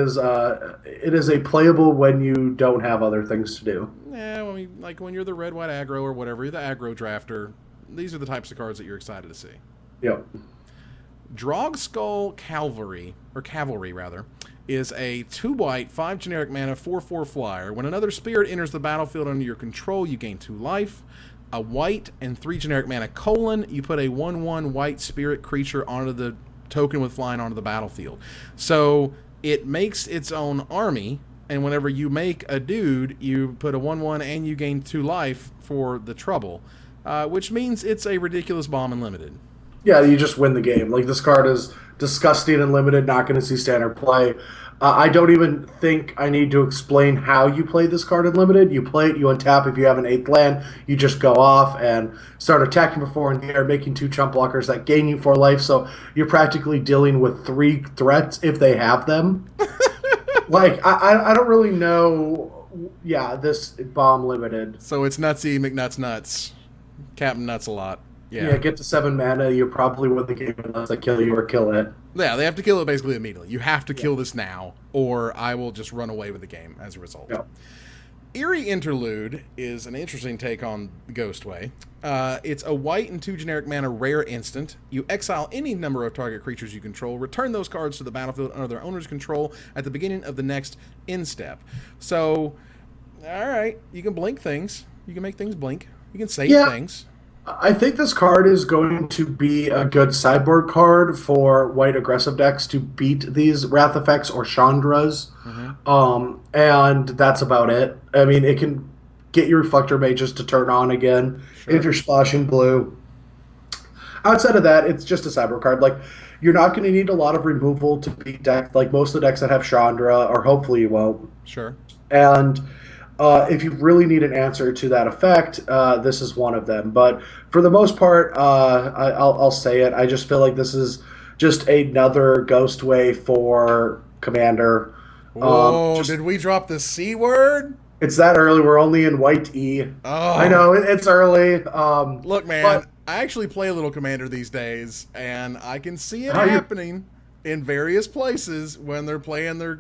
is a playable when you don't have other things to do. Yeah, I mean, like when you're the red-white aggro or whatever, you're the aggro drafter, these are the types of cards that you're excited to see. Yep. Drogskull Cavalry, is a 2 white, 5 generic mana, 4/4 flyer. When another spirit enters the battlefield under your control, you gain 2 life. A white and 3 generic mana : you put a 1/1 white spirit creature onto the token with flying onto the battlefield. So it makes its own army, and whenever you make a dude, you put a 1/1 and you gain 2 life for the trouble, which means it's a ridiculous bomb unlimited. Yeah, you just win the game. Like, this card is disgusting and limited, not going to see standard play. I don't even think I need to explain how you play this card in limited. You play it, you untap. If you have an 8th land, you just go off and start attacking for 4 in the air, making 2 chump blockers that gain you 4 life. So you're practically dealing with 3 threats if they have them. Like, I don't really know. Yeah, this bomb limited. So it's Nutsy McNuts. Captain Nuts a lot. Yeah, get to 7 mana, you probably win the game unless I kill you or kill it. Yeah, they have to kill it basically immediately. You have to kill this now, or I will just run away with the game as a result. Yep. Eerie Interlude is an interesting take on the Ghostway. It's a white and 2 generic mana rare instant. You exile any number of target creatures you control, return those cards to the battlefield under their owner's control at the beginning of the next end step. So, alright, you can blink things. You can make things blink. You can save things. I think this card is going to be a good sideboard card for white aggressive decks to beat these Wrath effects or Chandras. Mm-hmm. And that's about it. I mean, it can get your Reflector Mages to turn on again if you're splashing blue. Outside of that, it's just a sideboard card. Like, you're not going to need a lot of removal to beat deck, like most of the decks that have Chandra, or hopefully you won't. Sure. And If you really need an answer to that effect, this is one of them. But for the most part, I'll say it. I just feel like this is just another ghost way for Commander. Whoa, Just did we drop the C word? it's that early. We're only in white E. I Oh, know it's early, look, man, but I actually play a little Commander these days, and I can see it how you happening in various places when they're playing they're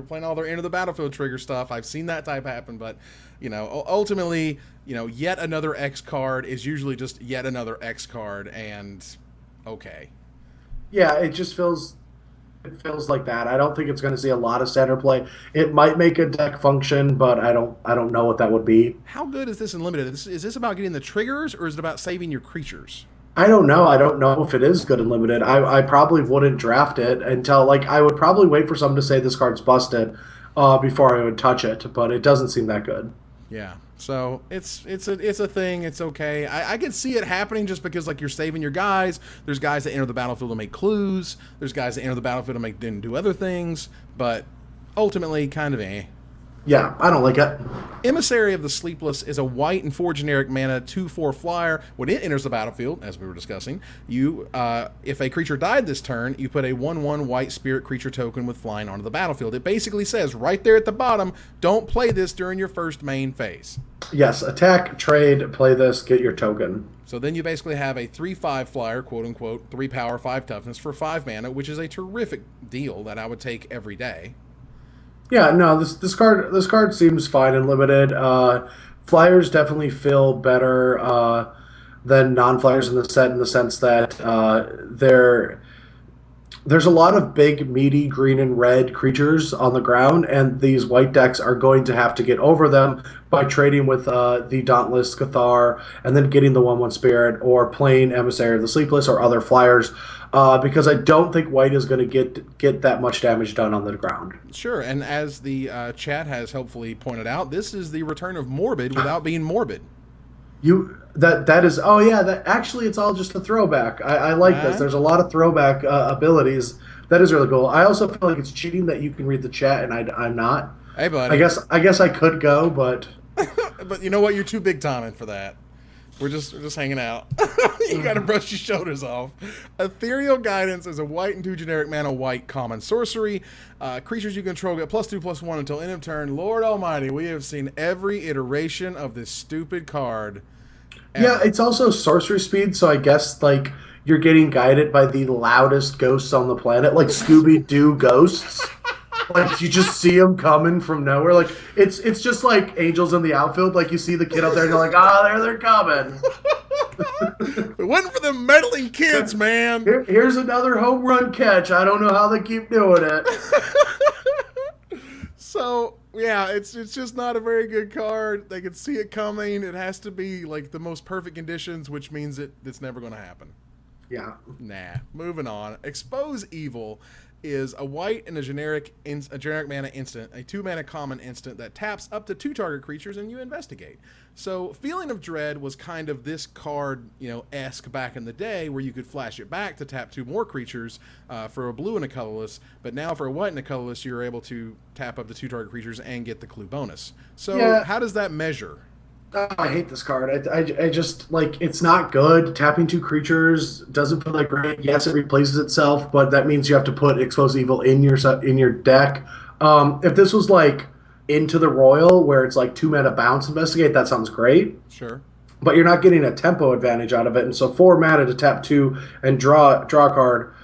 playing all their end of the battlefield trigger stuff. I've seen that type happen, but ultimately, yet another X card is usually just yet another X card, and okay. yeah, it feels like that. I don't think it's going to see a lot of center play. It might make a deck function, but I don't know what that would be. How good is this in limited? Is this about getting the triggers, or is it about saving your creatures? I don't know. I don't know if it is good and limited. I probably wouldn't draft it until like I would probably wait for someone to say this card's busted before I would touch it. But it doesn't seem that good. Yeah. So it's a thing. It's okay. I can see it happening just because like you're saving your guys. There's guys that enter the battlefield to make clues. There's guys that enter the battlefield to make then do other things. But ultimately, kind of eh. Yeah, I don't like it. Emissary of the Sleepless is a white and 4 generic mana 2/4 flyer. When it enters the battlefield, as we were discussing, if a creature died this turn, you put a 1/1 white spirit creature token with flying onto the battlefield. It basically says right there at the bottom, don't play this during your first main phase. Yes, attack, trade, play this, get your token. So then you basically have a 3/5 flyer, quote unquote, 3 power, 5 toughness for 5 mana, which is a terrific deal that I would take every day. Yeah, no, this card seems fine and limited. Flyers definitely feel better than non-flyers in the set in the sense that there's a lot of big, meaty green and red creatures on the ground, and these white decks are going to have to get over them by trading with the Dauntless Cathar and then getting the 1/1 Spirit or playing Emissary of the Sleepless or other flyers. Because I don't think white is going to get that much damage done on the ground. Sure, and as the chat has helpfully pointed out, this is the return of Morbid without being morbid. That is oh yeah, that actually it's all just a throwback. I like this. Right? There's a lot of throwback abilities. That is really cool. I also feel like it's cheating that you can read the chat and I'm not. Hey, buddy. I guess I could go, but But you know what? You're too big timing for that. We're just hanging out. You gotta brush your shoulders off. Ethereal Guidance is a white and 2 generic mana white common sorcery. Creatures you control get +2/+1 until end of turn. Lord Almighty, we have seen every iteration of this stupid card. yeah, it's also sorcery speed, so I guess like you're getting guided by the loudest ghosts on the planet, like Scooby Doo ghosts. Like you just see them coming from nowhere. Like it's just like angels in the outfield. Like you see the kid up there, and you're like, there they're coming. We went for the meddling kids, man. Here's another home run catch. I don't know how they keep doing it. So yeah, it's just not a very good card. They can see it coming. It has to be like the most perfect conditions, which means it's never going to happen. Yeah. Nah. Moving on. Expose Evil is a white and a generic mana instant, a 2 mana common instant that taps up to 2 target creatures and you investigate. So Feeling of Dread was kind of this card, esque back in the day where you could flash it back to tap 2 more creatures for a blue and a colorless, but now for a white and a colorless you're able to tap up to 2 target creatures and get the clue bonus. So Yeah. how does that measure? Oh, I hate this card. I just like it's not good. Tapping 2 creatures doesn't feel like great. Yes, it replaces itself, but that means you have to put Expose Evil in your deck. If this was like Into the Royal, where it's like 2 mana bounce investigate, that sounds great. Sure. But you're not getting a tempo advantage out of it, and so 4 mana to tap 2 and draw a card.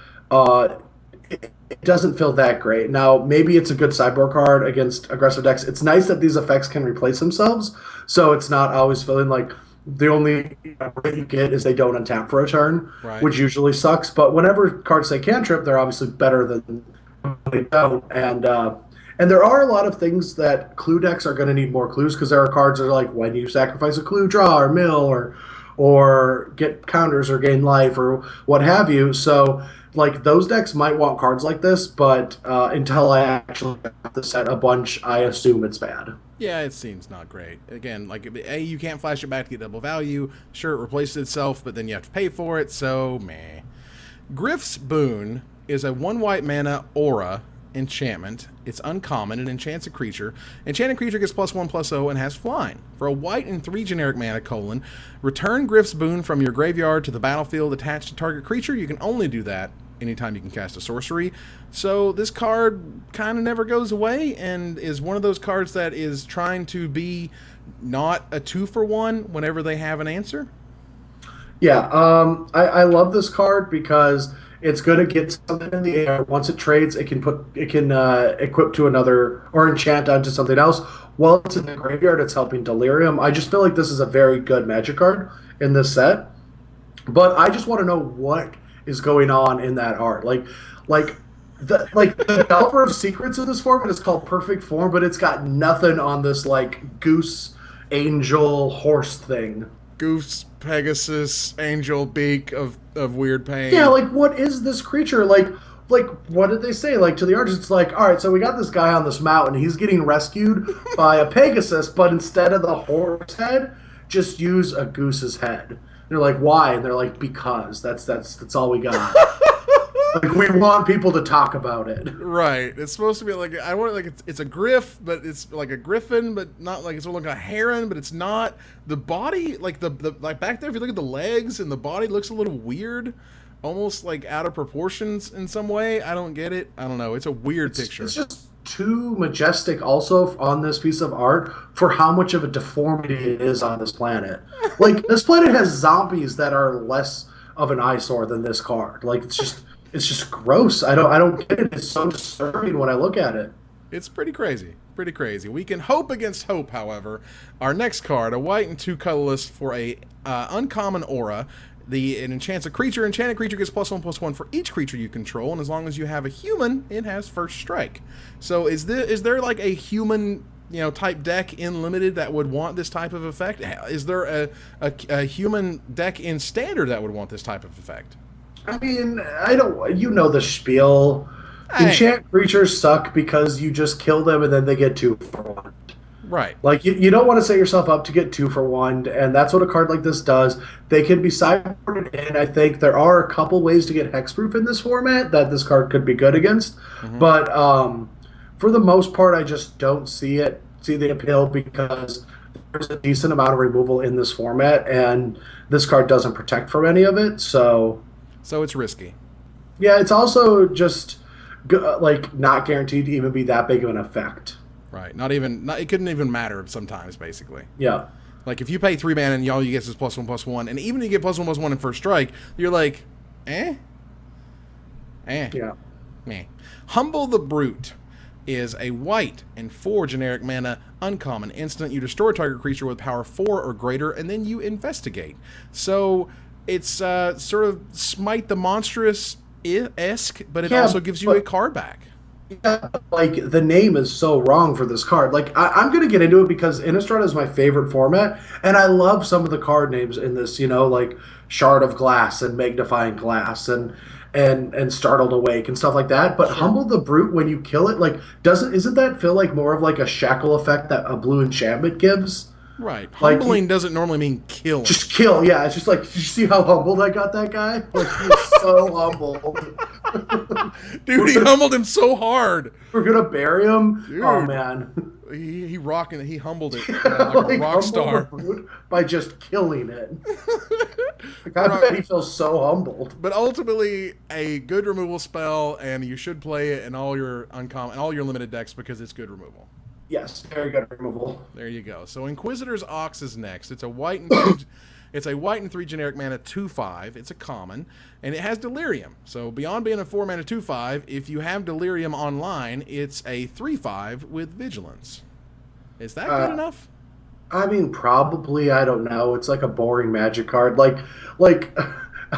It doesn't feel that great. Now, maybe it's a good sideboard card against aggressive decks. It's nice that these effects can replace themselves, so it's not always feeling like the only way you get is they don't untap for a turn, Right. which usually sucks. But whenever cards say cantrip, they're obviously better than when they don't. And there are a lot of things that clue decks are going to need more clues because there are cards that are like when you sacrifice a clue, draw or mill or get counters or gain life or what have you. So like those decks might want cards like this, but until I actually have to set a bunch, I assume it's bad. Yeah, it seems not great. Again, like, A, you can't flash it back to get double value. Sure, it replaces itself, but then you have to pay for it, so meh. Griff's Boon is a 1 white mana aura enchantment. It's uncommon. It enchants a creature. Enchanted creature gets +1/+0 and has flying. For a white and 3 generic mana, return Griff's Boon from your graveyard to the battlefield attached to target creature. You can only do that anytime you can cast a sorcery. So this card kind of never goes away and is one of those cards that is trying to be not a 2-for-1 whenever they have an answer. Yeah, I love this card because it's going to get something in the air. Once it trades, it can equip to another or enchant onto something else. While it's in the graveyard, it's helping Delirium. I just feel like this is a very good Magic card in this set. But I just want to know what is going on in that art. The Delver of Secrets in this format is called Perfect Form, but it's got nothing on this like goose, angel, horse thing. Goose, Pegasus, angel, beak of weird pain. Yeah, like what is this creature? Like what did they say? Like to the artist, it's like, all right, so we got this guy on this mountain. He's getting rescued by a Pegasus, but instead of the horse head, just use a goose's head. And they're like, why? And they're like, because that's all we got. Like we want people to talk about it. Right. It's supposed to be like I want like it's a griff, but it's like a griffin, but not like it's like a heron, but it's not. The body, like the like back there, if you look at the legs and the body looks a little weird, almost like out of proportions in some way. I don't get it. I don't know. It's a weird picture. It's just too majestic also on this piece of art for how much of a deformity it is on this planet. Like this planet has zombies that are less of an eyesore than this card. Like it's just gross. I don't get it. It's so disturbing when I look at it. It's pretty crazy. Pretty crazy. We can hope against hope, however. Our next card, a white and 2 colorless for a uncommon aura. It enchants a creature. Enchanted creature gets +1/+1 for each creature you control, and as long as you have a human, it has first strike. So is there like a human type deck in Limited that would want this type of effect? Is there a human deck in Standard that would want this type of effect? I mean, I don't. You know the spiel. Enchant creatures suck because you just kill them and then they get 2-for-1. Right. Like you don't want to set yourself up to get 2-for-1, and that's what a card like this does. They can be sideboarded in. I think there are a couple ways to get hexproof in this format that this card could be good against, but for the most part, I just don't see the appeal because there's a decent amount of removal in this format, and this card doesn't protect from any of it. So it's risky. Yeah, it's also just like not guaranteed to even be that big of an effect. Right. It couldn't even matter sometimes, basically. Yeah. Like if you pay 3 mana and all you get is +1/+1, and even if you get +1/+1 in first strike, you're like, Yeah. Meh. Humble the Brute is a white and 4 generic mana uncommon instant. You destroy a target creature with power 4 or greater, and then you investigate. So it's sort of Smite the Monstrous-esque, but it also gives you a card back. Yeah, like the name is so wrong for this card. Like I'm gonna get into it because Innistrad is my favorite format, and I love some of the card names in this. Like Shard of Glass and Magnifying Glass and Startled Awake and stuff like that. But Humble the Brute, when you kill it, like isn't that feel like more of like a shackle effect that a blue enchantment gives? Right. Humbling doesn't normally mean killing. Just kill, yeah. It's just like, did you see how humbled I got that guy? Like, he was so humbled. Dude, he humbled him so hard. We're going to bury him? Dude, oh, man. He humbled it like a rock star. By just killing it. Like, I bet he feels so humbled. But ultimately, a good removal spell, and you should play it in all your uncommon, all your limited decks because it's good removal. Yes, very good removal. There you go. So Inquisitor's Ox is next. It's a white and 3 generic mana 2/5. It's a common, and it has Delirium. So beyond being a 4 mana 2/5, if you have Delirium online, it's a 3/5 with Vigilance. Is that good enough? I mean, probably. I don't know. It's like a boring Magic card. Like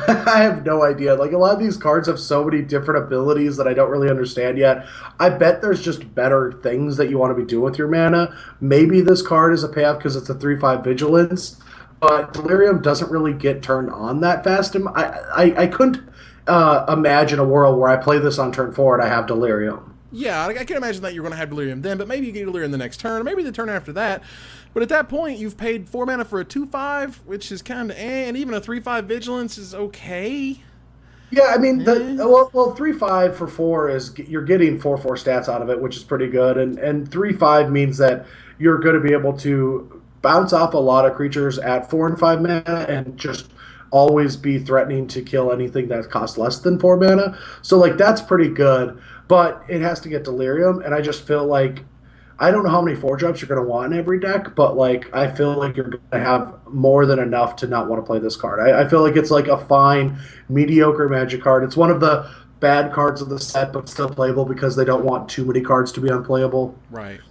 I have no idea. Like a lot of these cards have so many different abilities that I don't really understand yet. I bet there's just better things that you want to be doing with your mana. Maybe this card is a payoff because it's a 3/5 Vigilance, but Delirium doesn't really get turned on that fast. I couldn't imagine a world where I play this on turn 4 and I have Delirium. Yeah, I can imagine that you're going to have Delirium then, but maybe you get Delirium the next turn, or maybe the turn after that. But at that point, you've paid 4 mana for a 2/5, which is kind of and even a 3/5 Vigilance is okay. Yeah, I mean the Eh, well 3/5 for 4 is you're getting 4/4 stats out of it, which is pretty good, and 3/5 means that you're going to be able to bounce off a lot of creatures at 4 and 5 mana and just always be threatening to kill anything that costs less than 4 mana. So like that's pretty good, but it has to get delirium, and I just feel like I don't know how many 4 drops you're going to want in every deck, but like I feel like you're going to have more than enough to not want to play this card. I feel like it's like a fine, mediocre Magic card. It's one of the bad cards of the set, but still playable because they don't want too many cards to be unplayable. right.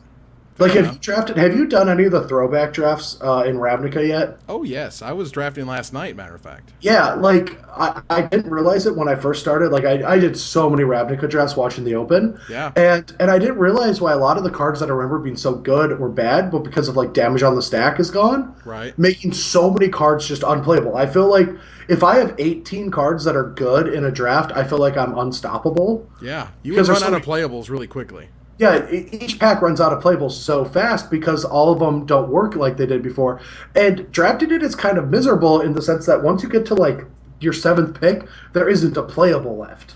Like, Fair enough. Have you done any of the throwback drafts in Ravnica yet? Oh yes, I was drafting last night. Matter of fact. Yeah, like I didn't realize it when I first started. Like I did so many Ravnica drafts watching the Open, Yeah. and I didn't realize why a lot of the cards that I remember being so good were bad, but because of like damage on the stack is gone, Right. making so many cards just unplayable. I feel like if I have 18 cards that are good in a draft, I feel like I'm unstoppable Yeah. You would because there's run so out of many. playables really quickly. Yeah, each pack runs out of playables so fast because all of them don't work like they did before. And drafting it is kind of miserable in the sense that once you get to like your seventh pick, there isn't a playable left.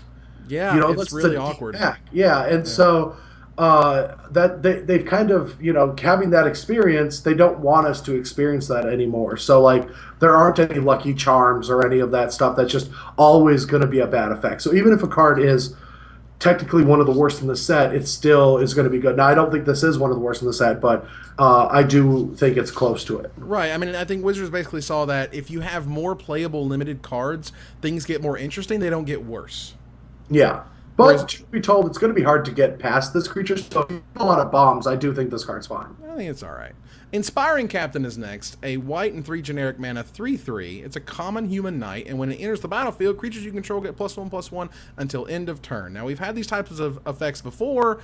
Yeah, it's That's the really deep awkward. pack. Yeah, and Yeah. so that they've kind of having that experience, they don't want us to experience that anymore. So like there aren't any lucky charms or any of that stuff. That's just always going to be a bad effect. So even if a card is technically one of the worst in the set, it still is going to be good. Now, I don't think this is one of the worst in the set, but I do think it's close to it. Right. I mean, I think Wizards basically saw that if you have more playable limited cards, things get more interesting. They don't get worse. Yeah. Whereas, But to be told, it's going to be hard to get past this creature. So if you have a lot of bombs, I do think this card's fine. I think it's all right. Inspiring Captain is next. A white and 3 generic mana 3/3. It's a common human knight, and when it enters the battlefield, creatures you control get +1/+1 until end of turn. Now, we've had these types of effects before,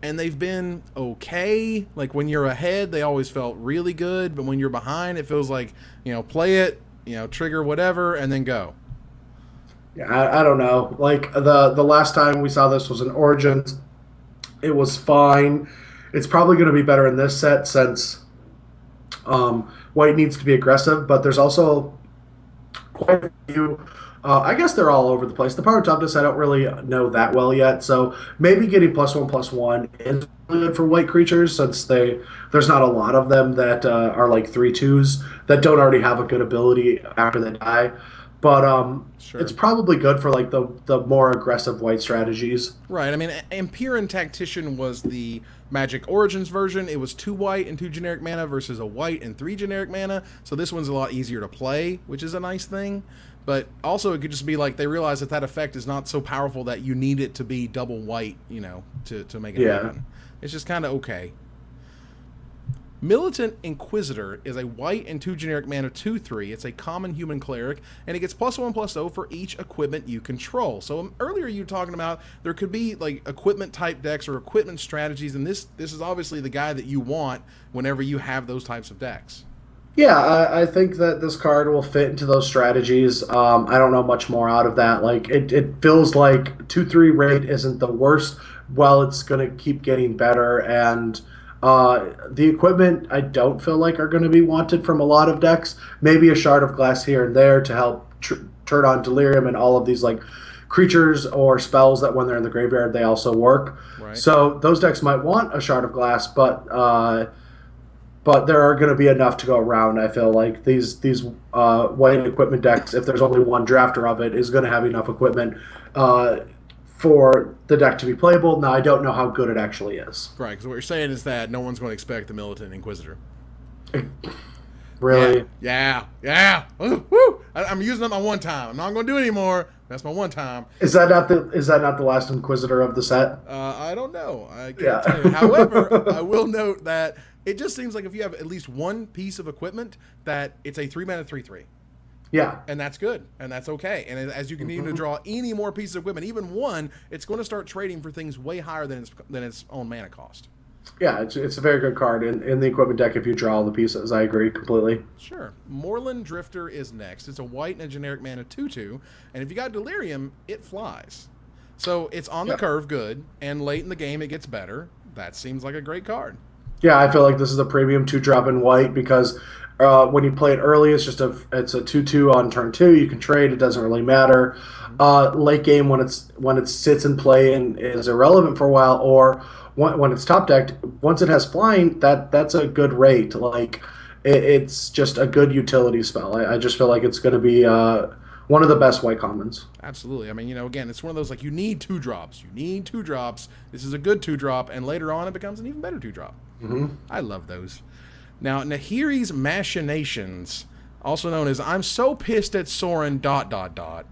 and they've been okay. Like when you're ahead, they always felt really good, but when you're behind, it feels like, play it, trigger whatever, and then go. Yeah, I don't know. Like the last time we saw this was in Origins. It was fine. It's probably going to be better in this set since White needs to be aggressive, but there's also quite a few. I guess they're all over the place. The power toughness I don't really know that well yet, so maybe getting +1/+1 is really good for white creatures since there's not a lot of them that are like 3/2s that don't already have a good ability after they die. But it's Sure. probably good for like the more aggressive white strategies. Right. I mean, Empyrean Tactician was the Magic Origins version. It was 2 white and 2 generic mana versus a white and 3 generic mana. So this one's a lot easier to play, which is a nice thing. But also, it could just be like they realize that effect is not so powerful that you need it to be double white, to make it Yeah. happen. It's just kind of okay. Militant Inquisitor is a white and 2 generic mana 2/3. It's a common human cleric, and it gets +1/+0 for each equipment you control. So earlier you were talking about there could be like equipment type decks or equipment strategies, and this is obviously the guy that you want whenever you have those types of decks. Yeah, I think that this card will fit into those strategies. I don't know much more out of that. Like it feels like 2/3 rate isn't the worst. Well, it's going to keep getting better, and the equipment I don't feel like are going to be wanted from a lot of decks. Maybe a shard of glass here and there to help turn on delirium and all of these like creatures or spells that when they're in the graveyard they also work. Right. So those decks might want a shard of glass, but there are going to be enough to go around. I feel like these white equipment decks, if there's only one drafter of it, is going to have enough equipment for the deck to be playable. Now I don't know how good it actually is. Right, because what you're saying is that no one's going to expect the Militant Inquisitor. Really? Yeah. Woo, woo. I'm using it my one time. I'm not going to do it anymore. That's my one time. Is that not the last Inquisitor of the set? I don't know. I can't tell you. Yeah. However, I will note that it just seems like if you have at least one piece of equipment, that it's a 3 mana 3/3. Yeah. And that's good. And that's okay. And as you continue to draw any more pieces of equipment, even one, it's going to start trading for things way higher than its own mana cost. Yeah, it's a very good card in the equipment deck if you draw all the pieces. I agree completely. Sure. Moreland Drifter is next. It's a white and a generic mana 2/2. And if you got Delirium, it flies. So it's on the Yeah. curve good, and late in the game it gets better. That seems like a great card. Yeah, I feel like this is a premium two drop in white because when you play it early, it's a 2/2 on turn two. You can trade; it doesn't really matter. Mhm. Late game when it sits in play and is irrelevant for a while, or when it's top decked, once it has flying, that's a good rate. Like it's just a good utility spell. I just feel like it's going to be one of the best white commons. Absolutely. I mean, again, it's one of those like you need two drops. You need two drops. This is a good two drop, and later on it becomes an even better two drop. Hmm. I love those. Now, Nahiri's Machinations, also known as I'm so pissed at Soren dot dot dot.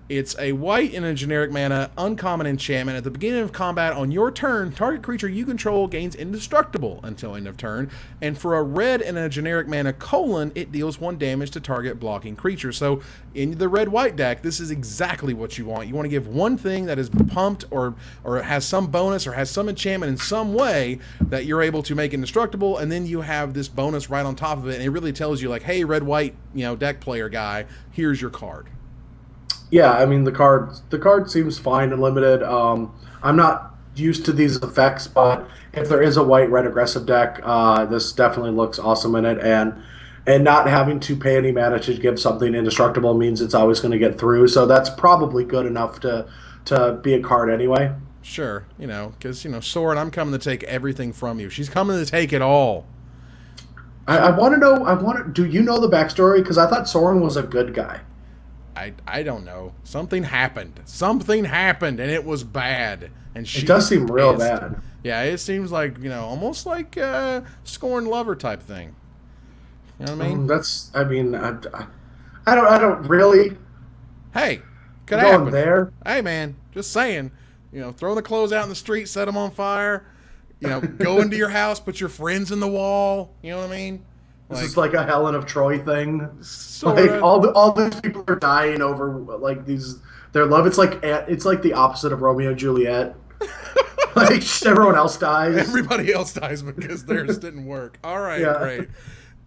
It's a white in a generic mana, uncommon enchantment. At the beginning of combat on your turn, target creature you control gains indestructible until end of turn. And for a red in a generic mana colon, it deals 1 damage to target blocking creature. So in the red-white deck, this is exactly what you want. You want to give one thing that is pumped or has some bonus or has some enchantment in some way that you're able to make indestructible, and then you have this bonus right on top of it, and it really tells you like, hey, red-white, deck player guy, here's your card. Yeah, I mean the card seems fine and limited. I'm not used to these effects, but if there is a white red aggressive deck, this definitely looks awesome in it, and not having to pay any mana to give something indestructible means it's always going to get through. So that's probably good enough to be a card anyway. Sure, because, Soren, I'm coming to take everything from you. She's coming to take it all. I want to know. Do you know the backstory? Because I thought Soren was a good guy. I don't know. Something happened. Something happened, and it was bad. And It does she's seem real pissed. bad. Yeah, it seems like, almost like a scorned lover type thing. You know what I mean? That's. I mean, I don't really Hey, could going happen. there. Hey, man, just saying. Throw the clothes out in the street, set them on fire. Go into your house, put your friends in the wall. You know what I mean? This Like, is like a Helen of Troy thing. sort Like of. all these people are dying over like these their love. It's like the opposite of Romeo and Juliet. Like just everyone else dies. Everybody else dies because theirs didn't work. All right, Yeah, great.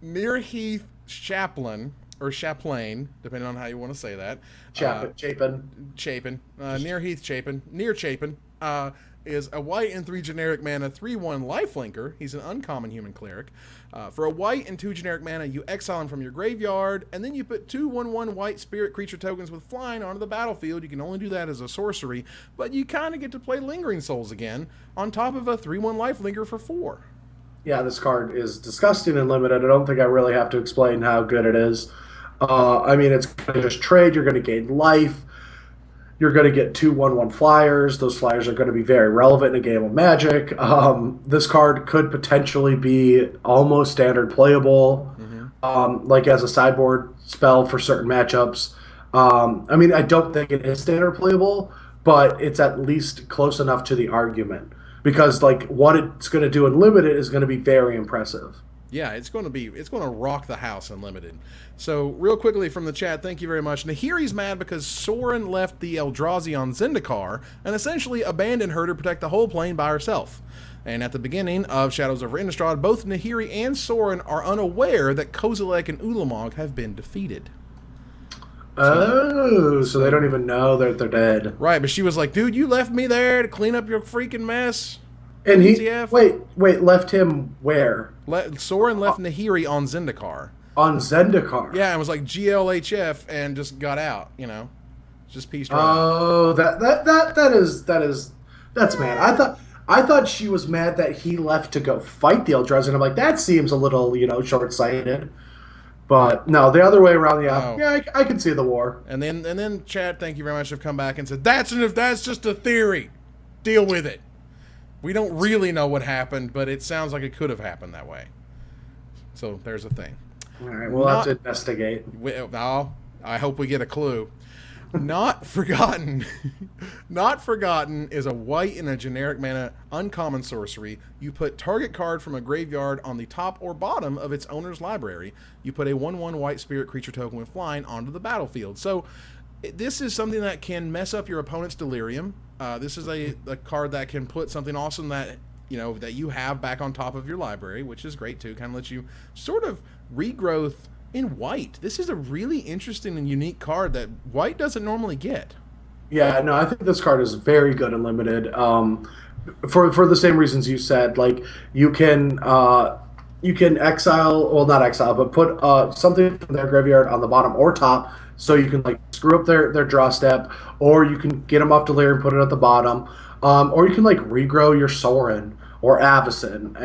Near Heath Chaplain, or Chaplain, depending on how you want to say that. Chapin. Chapin. Near Heath Chapin. Near Chapin. Is a white and 3 generic mana 3/1 lifelinker. He's an uncommon human cleric. For a white and 2 generic mana, you exile him from your graveyard, and then you put 2/1/1 white spirit creature tokens with flying onto the battlefield. You can only do that as a sorcery, but you kind of get to play Lingering Souls again on top of a 3/1 lifelinker for 4. Yeah, this card is disgusting and limited. I don't think I really have to explain how good it is. I mean, it's going to just trade. You're going to gain life. You're going to get 2/1/1 flyers. Those flyers are going to be very relevant in a game of Magic. This card could potentially be almost standard playable, Mm-hmm. like as a sideboard spell for certain matchups. I mean, I don't think it is standard playable, but it's at least close enough to the argument because like what it's going to do in limited is going to be very impressive. Yeah, it's going to rock the house unlimited. So real quickly from the chat, thank you very much. Nahiri's mad because Soren left the Eldrazi on Zendikar and essentially abandoned her to protect the whole plane by herself. And at the beginning of Shadows over Innistrad, both Nahiri and Soren are unaware that Kozilek and Ulamog have been defeated. So they don't even know that they're dead. Right, but she was like, dude, you left me there to clean up your freaking mess. And he WTF? wait, left him where? Soren left Nahiri on Zendikar. On Zendikar. Yeah, and was like GLHF and just got out, Just pieced right out. Oh, that's mad. I thought she was mad that he left to go fight the Eldrazi, and I'm like, that seems a little, short sighted. But no, the other way around. Yeah, Oh. yeah, I can see the war. And then Chad, thank you very much, have come back and said that's just a theory. Deal with it. We don't really know what happened, but it sounds like it could have happened that way. So there's a thing. All right, we'll have to investigate. I hope we get a clue. Not Forgotten. Not Forgotten is a white in a generic mana uncommon sorcery. You put target card from a graveyard on the top or bottom of its owner's library. You put a 1/1 white spirit creature token with flying onto the battlefield. So this is something that can mess up your opponent's delirium. This is a card that can put something awesome that that you have back on top of your library, which is great too. Kind of lets you sort of regrowth in white. This is a really interesting and unique card that white doesn't normally get. Yeah, no, I think this card is very good and limited. For the same reasons you said. Like you can exile, well, not exile, but put something from their graveyard on the bottom or top, so you can like screw up their draw step, or you can get them off Delirium and put it at the bottom, or you can like regrow your Sorin or Avacyn,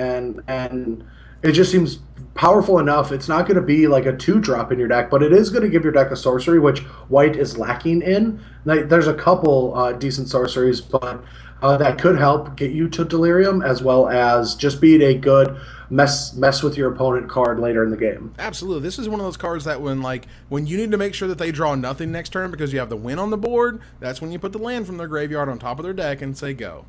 and it just seems powerful enough. It's not going to be like a 2-drop in your deck, but it is going to give your deck a sorcery, which white is lacking in. Like, there's a couple decent sorceries, but that could help get you to Delirium, as well as just being a good mess with your opponent card later in the game. Absolutely. This is one of those cards that when you need to make sure that they draw nothing next turn because you have the win on the board, that's when you put the land from their graveyard on top of their deck and say go.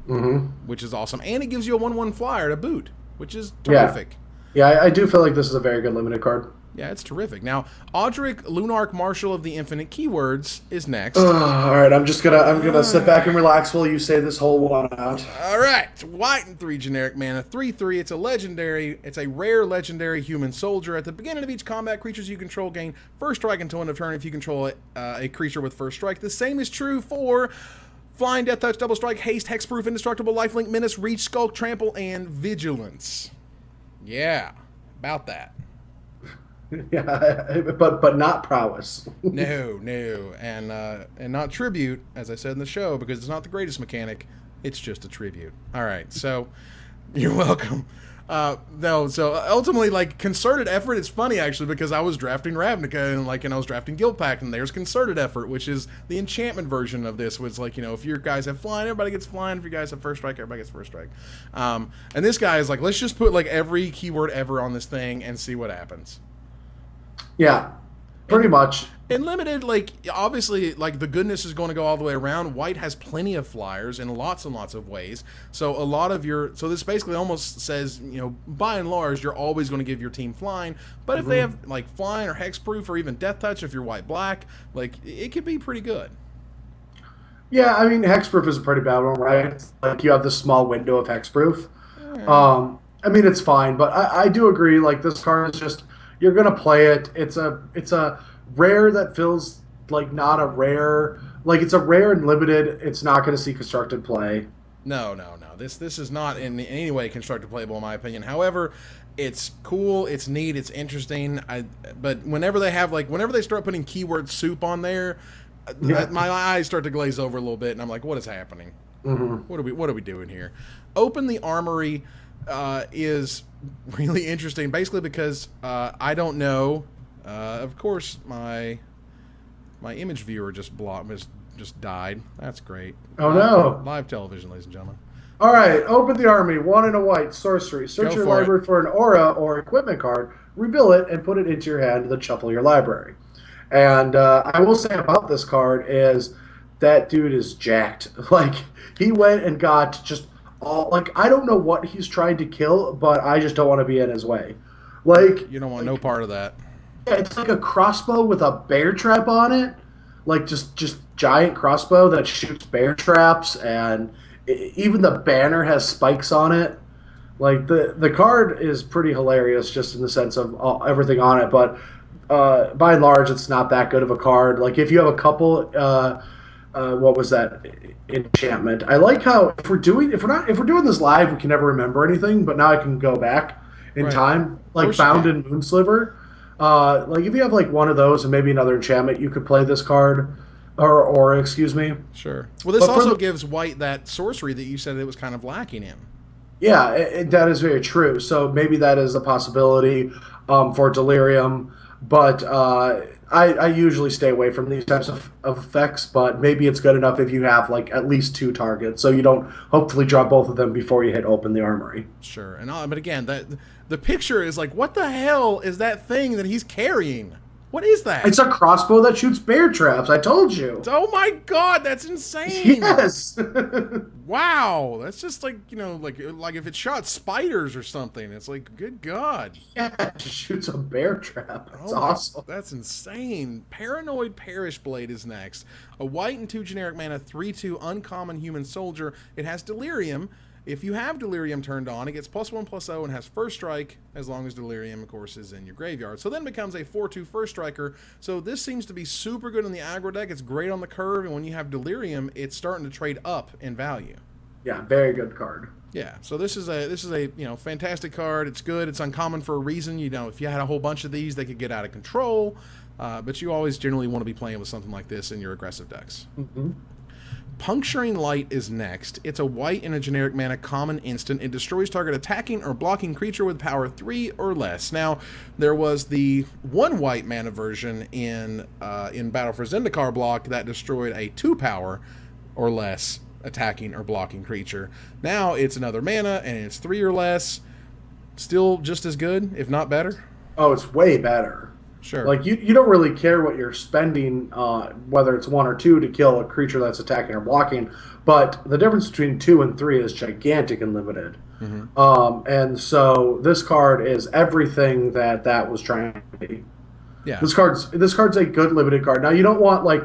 Mm-hmm. Which is awesome. And it gives you a 1/1 flyer to boot, which is Yeah. terrific. Yeah, I do feel like this is a very good limited card. Yeah, it's terrific. Now, Audric Lunarch, Marshal of the Infinite Keywords, is next. All right, I'm gonna sit back and relax while you say this whole one out. All right, white and 3 generic mana, 3/3. It's a legendary. It's a rare legendary human soldier. At the beginning of each combat, creatures you control gain first strike until end of turn if you control a creature with first strike. The same is true for flying, death touch, double strike, haste, hexproof, indestructible, lifelink, menace, reach, skulk, trample, and vigilance. Yeah, about that. Yeah, but not prowess. No, and not tribute, as I said in the show, because it's not the greatest mechanic. It's just a tribute. All right, so you're welcome. No, so ultimately, like, concerted effort. It's funny actually because I was drafting Ravnica and I was drafting Guild Pact, and there's concerted effort, which is the enchantment version of this. Was like, if your guys have flying, everybody gets flying. If you guys have first strike, everybody gets first strike. And this guy is like, let's just put like every keyword ever on this thing and see what happens. Yeah, pretty much. In limited, like, obviously, like, the goodness is going to go all the way around. White has plenty of flyers in lots and lots of ways. So a lot of so this basically almost says, by and large, you're always going to give your team flying. But if they have, like, flying or hexproof or even death touch, if you're white-black, like, it could be pretty good. Yeah, I mean, hexproof is a pretty bad one, right? Like, you have this small window of hexproof. I mean, it's fine, but I do agree. Like, this card is just, you're gonna play it. It's a rare that feels like not a rare. Like, it's a rare and limited. It's not gonna see constructed play. No. This is not in any way constructed playable, in my opinion. However, it's cool, it's neat, it's interesting. But whenever they start putting keyword soup on there, my eyes start to glaze over a little bit, and I'm like, what is happening? What are we doing here? Open the Armory is really interesting, basically because I don't know. Of course, my image viewer just died. That's great. Oh no! Live television, ladies and gentlemen. All right, open the Army. 1 and a white sorcery. Search Go your for library for an aura or equipment card. Reveal it and put it into your hand. Then shuffle your library. And I will say about this card is that dude is jacked. Like, he went and got just all, like, I don't know what he's trying to kill, but I just don't want to be in his way. Like, You don't want no part of that. yeah, it's like a crossbow with a bear trap on it. Like, just giant crossbow that shoots bear traps, and even the banner has spikes on it. Like, the card is pretty hilarious just in the sense of everything on it, but by and large, it's not that good of a card. Like, if you have a couple, what was that enchantment? I like how if we're doing this live, we can never remember anything. But now I can go back in Right. time, Of like course you Bound can. in Moonsliver. Like, if you have like one of those and maybe another enchantment, you could play this card, or excuse me. Sure. Well, this But for also the- gives white that sorcery that you said it was kind of lacking in. Yeah, that is very true. So maybe that is a possibility for Delirium, but I usually stay away from these types of effects. But maybe it's good enough if you have like at least 2 targets, so you don't hopefully draw both of them before you hit open the Armory. Sure. But again, the picture is like, what the hell is that thing that he's carrying? What is that? It's a crossbow that shoots bear traps. I told you. Oh my god, that's insane! Yes. Wow, that's just like like if it shot spiders or something. It's like, good god. Yeah, it shoots a bear trap. It's Oh my- awesome. That's insane. Paranoid Parish Blade is next. A white and 2 generic mana, 3/2 uncommon human soldier. It has Delirium. If you have Delirium turned on, it gets +1/+0 and has first strike, as long as Delirium, of course, is in your graveyard. So then becomes a 4/2 first striker. So this seems to be super good in the aggro deck. It's great on the curve, and when you have Delirium, it's starting to trade up in value. Yeah, very good card. Yeah, so this is a fantastic card. It's good. It's uncommon for a reason. If you had a whole bunch of these, they could get out of control. But you always generally want to be playing with something like this in your aggressive decks. Mm-hmm. Puncturing Light is next. It's a white and a generic mana common instant. It destroys target attacking or blocking creature with power 3 or less. Now, there was the 1 white mana version in Battle for Zendikar block that destroyed a 2 power or less attacking or blocking creature. Now it's another mana and it's 3 or less. Still just as good, if not better. Oh, it's way better. Sure. Like you don't really care what you're spending, whether it's 1 or 2 to kill a creature that's attacking or blocking, but the difference between 2 and 3 is gigantic and limited. Mm-hmm. And so this card is everything that was trying to be. Yeah. This card's a good limited card. Now you don't want like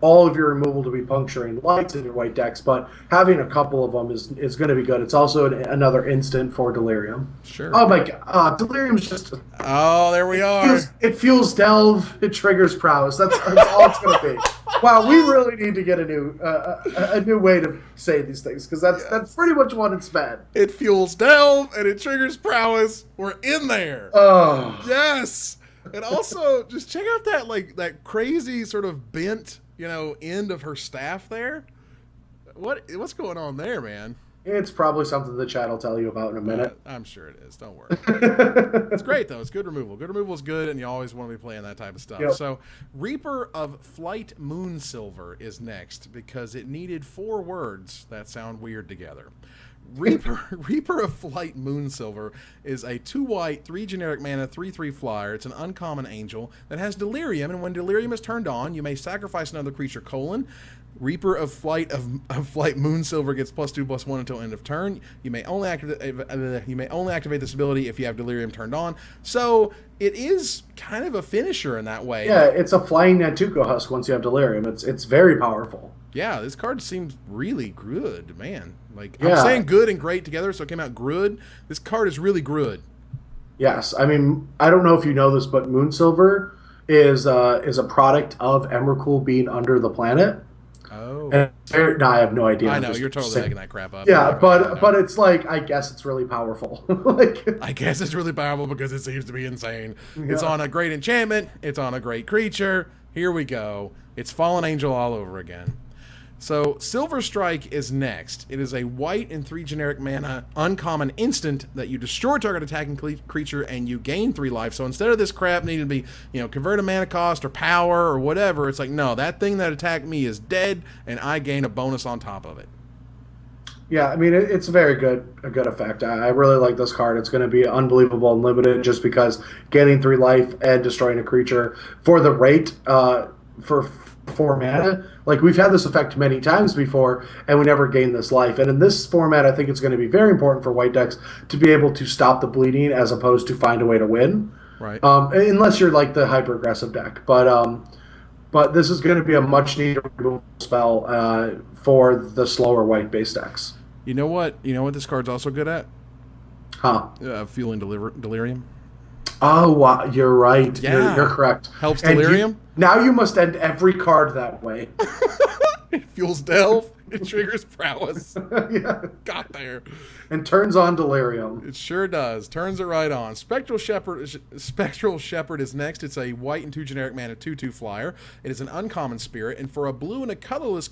all of your removal to be puncturing lights in your white decks, but having a couple of them is going to be good. It's also another instant for Delirium. Sure. Oh my god, Delirium's just. Oh, there we are. It fuels Delve. It triggers Prowess. That's all it's going to be. Wow, we really need to get a new way to say these things because that's pretty much what it's been. It fuels Delve and it triggers Prowess. We're in there. Oh yes. And also, just check out that crazy sort of bent, end of her staff there. What's going on there, man? It's probably something the chat will tell you about in a minute. I'm sure it is. Don't worry. It's great, though. It's good removal. Good removal is good, and you always want to be playing that type of stuff. Yep. So, Reaper of Flight Moonsilver is next because it needed 4 words that sound weird together. Reaper of Flight Moonsilver is a 2 white, 3 generic mana, 3/3 flyer. It's an uncommon angel that has Delirium, and when Delirium is turned on, you may sacrifice another creature, Reaper of Flight Moonsilver gets +2/+1 until end of turn. You may only activate this ability if you have Delirium turned on. So it is kind of a finisher in that way. Yeah, it's a flying Nantuko Husk once you have Delirium. It's very powerful. Yeah, this card seems really good, man. Like Yeah. I'm saying good and great together, so it came out good. This card is really good. Yes, I mean I don't know if you know this, but Moonsilver is a product of Emrakul being under the planet. Oh. No, I have no idea. I know, you're totally making that crap up. Yeah, but it's like, I guess it's really powerful. I guess it's really powerful because it seems to be insane. Yeah. It's on a great enchantment. It's on a great creature. Here we go. It's Fallen Angel all over again. So Silver Strike is next. It is a white and 3 generic mana uncommon instant that you destroy target attacking creature and you gain 3 life. So instead of this crap needing to be, convert a mana cost or power or whatever, it's like, no, that thing that attacked me is dead and I gain a bonus on top of it. Yeah, I mean it's a good effect. I really like this card. It's going to be unbelievable and limited just because gaining 3 life and destroying a creature for the rate for 4 mana. Like we've had this effect many times before, and we never gained this life. And in this format, I think it's going to be very important for white decks to be able to stop the bleeding as opposed to find a way to win. Right. Unless you're like the hyper aggressive deck, but this is going to be a much needed removal spell for the slower white base decks. You know what? You know what this card's also good at? Huh? Fueling Delirium. Oh, wow, you're right. Yeah. You're correct. Helps Delirium. Now you must end every card that way. It fuels Delve. It triggers Prowess. Yeah. Got there. And turns on Delirium. It sure does. Turns it right on. Spectral Shepherd is next. It's a white and 2 generic mana 2/2 flyer. It is an uncommon spirit, and for a blue and a colorless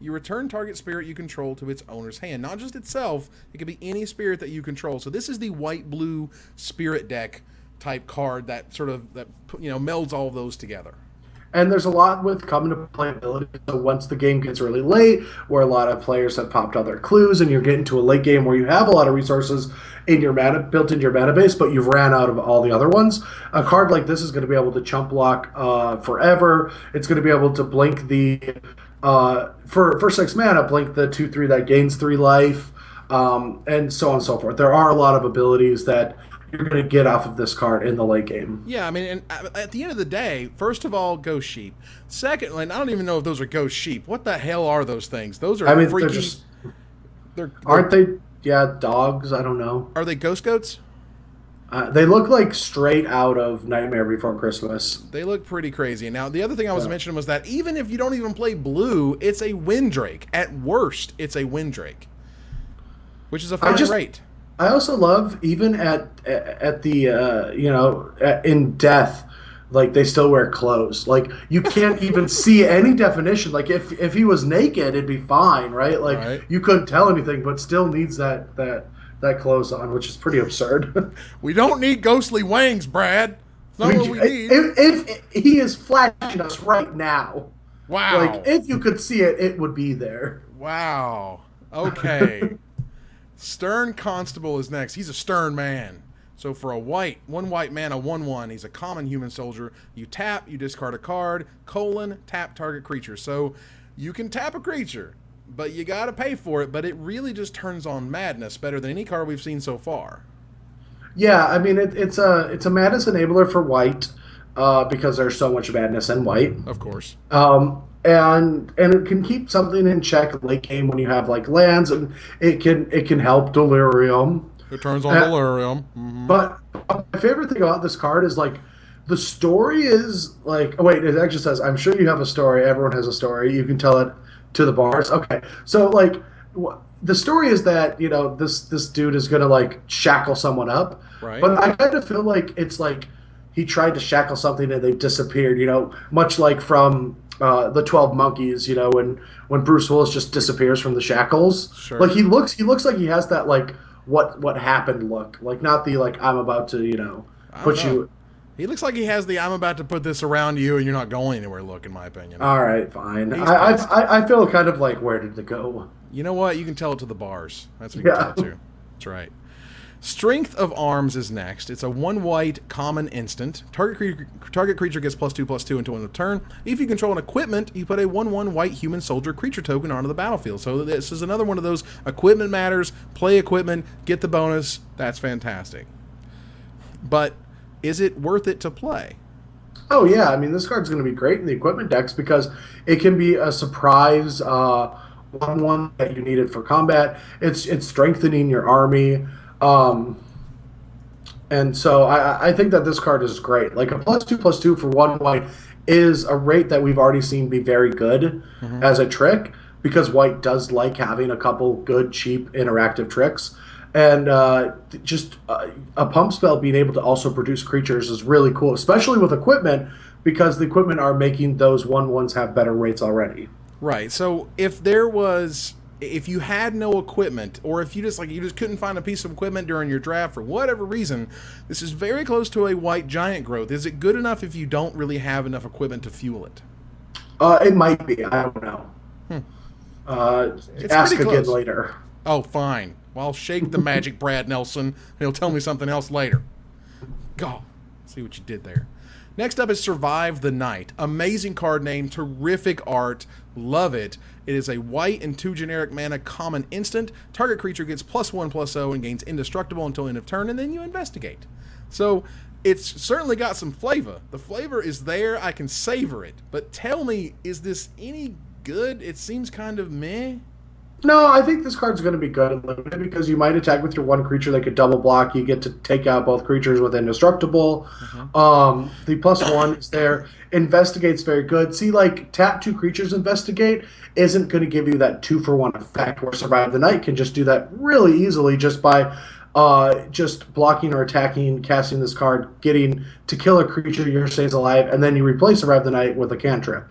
you return target spirit you control to its owner's hand. Not just itself, it could be any spirit that you control. So this is the white-blue spirit deck type card that melds all of those together. And there's a lot with coming to playability. So once the game gets really late, where a lot of players have popped out their clues, and you're getting to a late game where you have a lot of resources in your mana built into your mana base, but you've ran out of all the other ones, a card like this is going to be able to chump block forever. It's going to be able to blink for 6 mana, blink the 2/3 that gains 3 life, and so on and so forth. There are a lot of abilities that you're going to get off of this card in the late game. Yeah, I mean, and at the end of the day, first of all, ghost sheep. Secondly, I don't even know if those are ghost sheep. What the hell are those things? Those are freaky. Aren't they? Yeah, dogs. I don't know. Are they ghost goats? They look like straight out of Nightmare Before Christmas. They look pretty crazy. Now, the other thing I was mentioning was that even if you don't even play blue, it's a Windrake. At worst, it's a Windrake. which is a I fine just rate. I also love even at the in death, like they still wear clothes. Like you can't even see any definition. Like if he was naked, it'd be fine, right? Like Right. you couldn't tell anything, but still needs that clothes on, which is pretty absurd. We don't need ghostly wangs, Brad. It's I not mean, what we need. if he is flashing us right now, like Wow. if you could see it, it would be there. Wow. Okay. Stern Constable is next. He's a stern man. So for one white man, a 1/1, he's a common human soldier. You tap, you discard a card, tap target creature. So you can tap a creature, but you gotta pay for it, but it really just turns on madness better than any card we've seen so far. Yeah, I mean it's a madness enabler for white, because there's so much madness in white. Of course. And it can keep something in check late game when you have like lands, and it can help delirium. It turns on Uh, delirium. Mm-hmm. but my favorite thing about this card is like the story is like, oh wait, it actually says, I'm sure you have a story. Everyone has a story. You can tell it to the bars. Okay, so like the story is that this dude is gonna like shackle someone up, Right? but I kind of feel like it's like he tried to shackle something and they've disappeared. Much like from the 12 Monkeys. When Bruce Willis just disappears from the shackles, Sure. like he looks like he has that like what happened look, like not the like I'm about to I don't put know. you. He looks like he has the I'm about to put this around you and you're not going anywhere look, in my opinion. All right, fine. He's I pissed. I I feel kind of like, where did it go? You know what? You can tell it to the bars. That's what you can Yeah. tell it to. That's right. Strength of Arms is next. It's a one white common instant. Target creature gets +2/+2 until end of turn. If you control an equipment, you put a 1/1 white human soldier creature token onto the battlefield. So this is another one of those equipment matters. Play equipment, get the bonus. That's fantastic. But is it worth it to play? Oh yeah, I mean this card's going to be great in the equipment decks because it can be a surprise 1/1 that you needed for combat. It's strengthening your army. Um, and so I think that this card is great. Like a +2/+2 for one white is a rate that we've already seen be very good Mm-hmm. as a trick, because white does like having a couple good, cheap, interactive tricks. And just a pump spell being able to also produce creatures is really cool, especially with equipment, because the equipment are making those 1/1s have better rates already. Right. So if you had no equipment, or if you just couldn't find a piece of equipment during your draft for whatever reason, this is very close to a white giant growth. Is it good enough if you don't really have enough equipment to fuel it? It might be. I don't know. It's Ask pretty again close. later. Oh, fine. Well, I'll shake the magic Brad Nelson, and he'll tell me something else later. Go. See what you did there. Next up is Survive the Night. Amazing card name, terrific art, love it. It is a white and 2 generic mana common instant. Target creature gets +1/+0 and gains indestructible until end of turn, and then you investigate. So it's certainly got some flavor. The flavor is there. I can savor it. But tell me, is this any good? It seems kind of meh. No, I think this card's going to be good in limited because you might attack with your one creature that could double block. You get to take out both creatures with indestructible. The +1 is there. Investigate's very good. See, like tap 2 creatures, investigate isn't going to give you that 2-for-1 effect, where Survive the Night can just do that really easily just by just blocking or attacking, casting this card, getting to kill a creature, yours stays alive, and then you replace Survive the Night with a cantrip.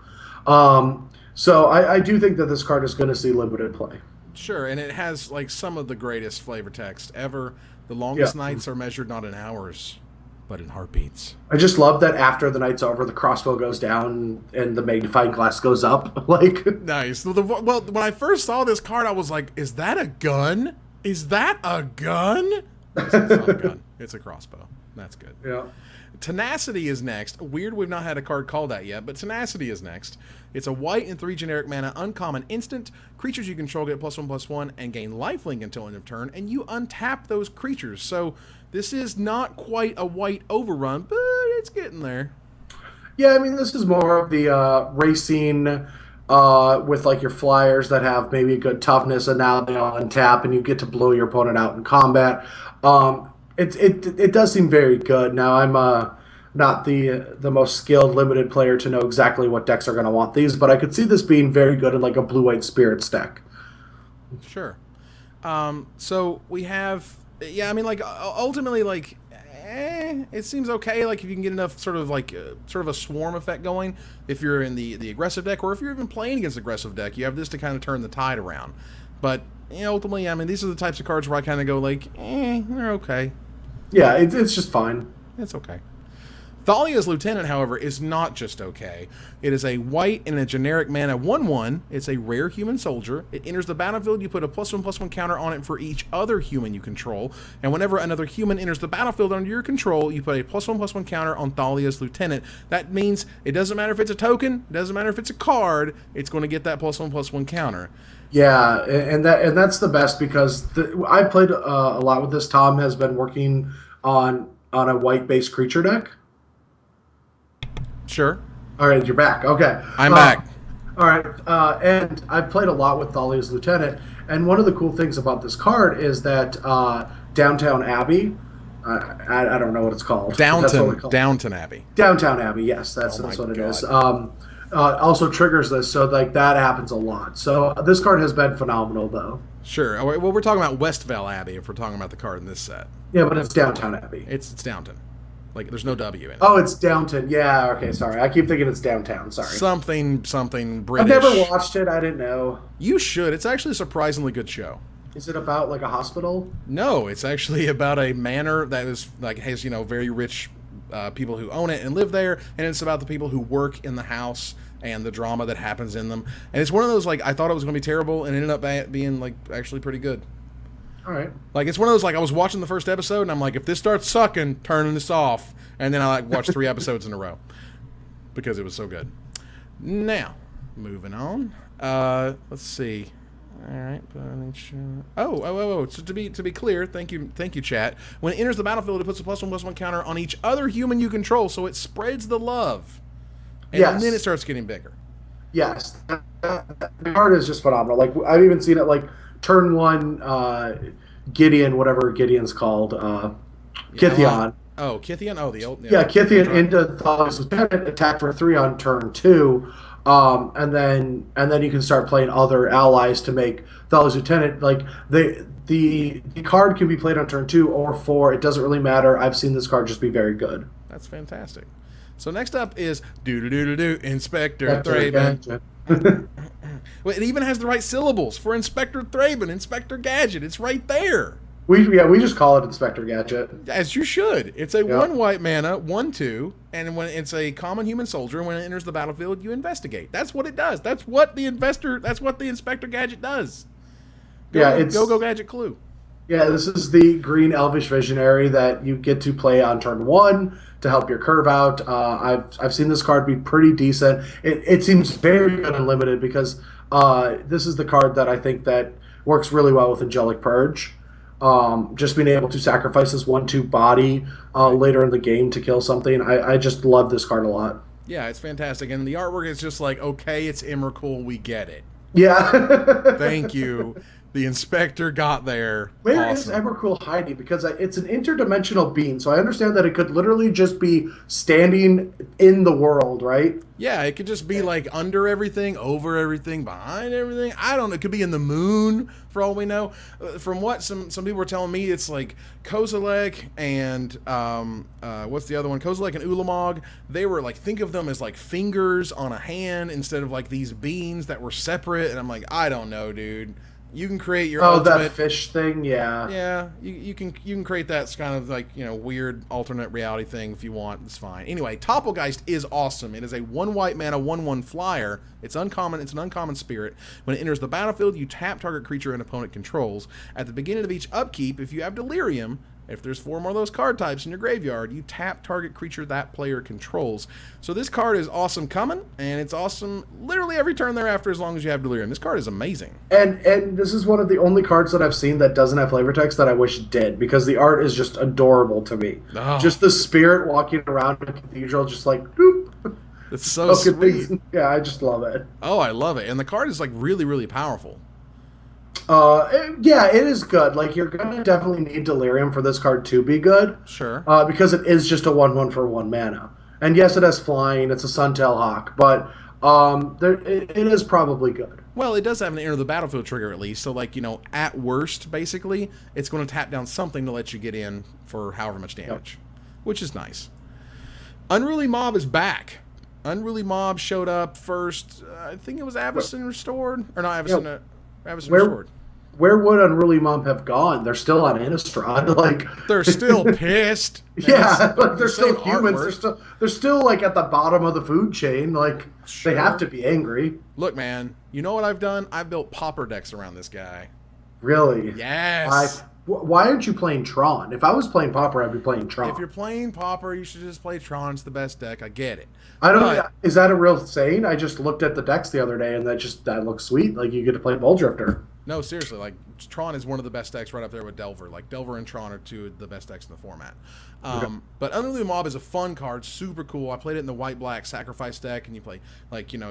So I do think that this card is going to see limited play. Sure, and it has like some of the greatest flavor text ever. The longest Yeah. nights are measured not in hours, but in heartbeats. I just love that after the night's over, the crossbow goes down and the magnifying glass goes up. Like, Nice. Well, when I first saw this card, I was like, "Is that a gun? Is that a gun?" It's not a gun. It's a crossbow. That's good. yeah. Tenacity is next. Weird we've not had a card called that yet, but Tenacity is next. It's a white and 3 generic mana uncommon instant. Creatures you control get +1/+1 and gain lifelink until end of turn, and you untap those creatures. So this is not quite a white overrun, but it's getting there. Yeah, I mean, this is more of the racing with like your flyers that have maybe a good toughness, and now they all untap, and you get to blow your opponent out in combat. It does seem very good. Now I'm not the most skilled limited player to know exactly what decks are going to want these, but I could see this being very good in like a blue-white spirits deck. Sure. So we have, yeah. I mean, like ultimately, like, it seems okay. Like if you can get enough sort of a swarm effect going, if you're in the aggressive deck, or if you're even playing against aggressive deck, you have this to kind of turn the tide around. But ultimately, I mean, these are the types of cards where I kind of go like, they're okay. Yeah, it's just fine. It's okay. Thalia's Lieutenant, however, is not just okay. It is a white and a generic mana 1/1. It's a rare human soldier. It enters the battlefield. You put a +1/+1 counter on it for each other human you control. And whenever another human enters the battlefield under your control, you put a +1/+1 counter on Thalia's Lieutenant. That means it doesn't matter if it's a token, it doesn't matter if it's a card, it's going to get that +1/+1 counter. Yeah, and that's the best because I played a lot with this. Tom has been working on a white based creature deck. Sure. All right, you're back. Okay, I'm back. All right, and I've played a lot with Thalia's Lieutenant, and one of the cool things about this card is that Downtown Abbey. I don't know what it's called. Downton Abbey. Downtown Abbey. Yes, that's what it is. Also triggers this, so like that happens a lot. So this card has been phenomenal, though. Sure. Well, we're talking about Westvale Abbey if we're talking about the card in this set. Yeah, but it's Downtown Abbey. It's Downton. Like there's no W in it. Oh, it's Downton. Yeah. Okay. Sorry, I keep thinking it's Downtown. Sorry. Something British. I've never watched it. I didn't know. You should. It's actually a surprisingly good show. Is it about like a hospital? No, it's actually about a manor that is like has very rich people who own it and live there, and it's about the people who work in the house and the drama that happens in them. And it's one of those like I thought it was going to be terrible, and it ended up being like actually pretty good. All right. Like it's one of those like I was watching the first episode and I'm like, if this starts sucking, turning this off, and then I like watched 3 episodes in a row because it was so good. Now, moving on. Let's see. All right. Oh. So to be clear, thank you, chat. When it enters the battlefield, it puts a +1/+1 counter on each other human you control, so it spreads the love. And then it starts getting bigger. Yes, the card is just phenomenal. Like I've even seen it like turn 1 Gideon, whatever Gideon's called, Kithion. Oh, Kithion. Oh, the old. Yeah, Kithion into Thalia's Lieutenant, attack for 3 on turn 2. And then you can start playing other allies to make Thalia's Lieutenant. Like the card can be played on turn 2 or 4. It doesn't really matter. I've seen this card just be very good. That's fantastic. So next up is Inspector Thraben. Well, it even has the right syllables for Inspector Thraben, Inspector Gadget. It's right there. We just call it Inspector Gadget. As you should. It's a 1 white mana, 1/2, and when it's a common human soldier, when it enters the battlefield, you investigate. That's what it does. That's what the Inspector Gadget does. Go Gadget Clue. Yeah, this is the green elvish visionary that you get to play on turn 1 to help your curve out. I've seen this card be pretty decent. It seems very good and limited because this is the card that I think that works really well with Angelic Purge. Just being able to sacrifice this 1/2 body later in the game to kill something. I just love this card a lot. Yeah, it's fantastic. And the artwork is just like, okay, it's Emrakul, we get it. Yeah. Thank you. The Inspector got there. Where is Emrakul hiding? Because it's an interdimensional being, so I understand that it could literally just be standing in the world, right? Yeah, it could just be like under everything, over everything, behind everything. I don't know. It could be in the moon, for all we know. From what some people were telling me, it's like Kozilek and what's the other one? Kozilek and Ulamog. They were like, think of them as like fingers on a hand instead of like these beings that were separate. And I'm like, I don't know, dude. You can create your ultimate... that fish thing, yeah. Yeah, you can create that kind of like, weird alternate reality thing if you want. It's fine. Anyway, Toppelgeist is awesome. It is a 1 white mana, 1/1 flyer. It's uncommon. It's an uncommon spirit. When it enters the battlefield, you tap target creature an opponent controls. At the beginning of each upkeep, if you have Delirium, if there's 4 more of those card types in your graveyard, you tap target creature that player controls. So this card is awesome coming, and it's awesome literally every turn thereafter as long as you have Delirium. This card is amazing. And this is one of the only cards that I've seen that doesn't have flavor text that I wish did, because the art is just adorable to me. Oh. Just the spirit walking around a cathedral, just like, doop. It's so sweet. Yeah, I just love it. Oh, I love it. And the card is like really, really powerful. Yeah, it is good. Like, you're gonna definitely need Delirium for this card to be good. Sure. Because it is just a 1/1 for 1 mana. And yes, it has flying. It's a Suntail Hawk, but it is probably good. Well, it does have an enter the battlefield trigger at least. So, like, at worst, basically, it's going to tap down something to let you get in for however much damage, which is nice. Unruly Mob is back. Unruly Mob showed up first. I think it was Avacyn Restored. Or not Avacyn, Avacyn Restored. Where would Unruly Mob have gone? They're still on Innistrad. Like they're still pissed. Yeah, like they're still humans. They're still like at the bottom of the food chain. Like they have to be angry. Look, man, you know what I've done? I've built pauper decks around this guy. Really? Yes. Why aren't you playing Tron? If I was playing pauper, I'd be playing Tron. If you're playing pauper, you should just play Tron. It's the best deck. I get it. I don't know. Is that a real saying? I just looked at the decks the other day, and that looks sweet. Like you get to play Bull Drifter. No, seriously, like Tron is one of the best decks right up there with Delver. Like Delver and Tron are two of the best decks in the format. But Unruly Mob is a fun card, super cool. I played it in the white-black sacrifice deck, and you play I can't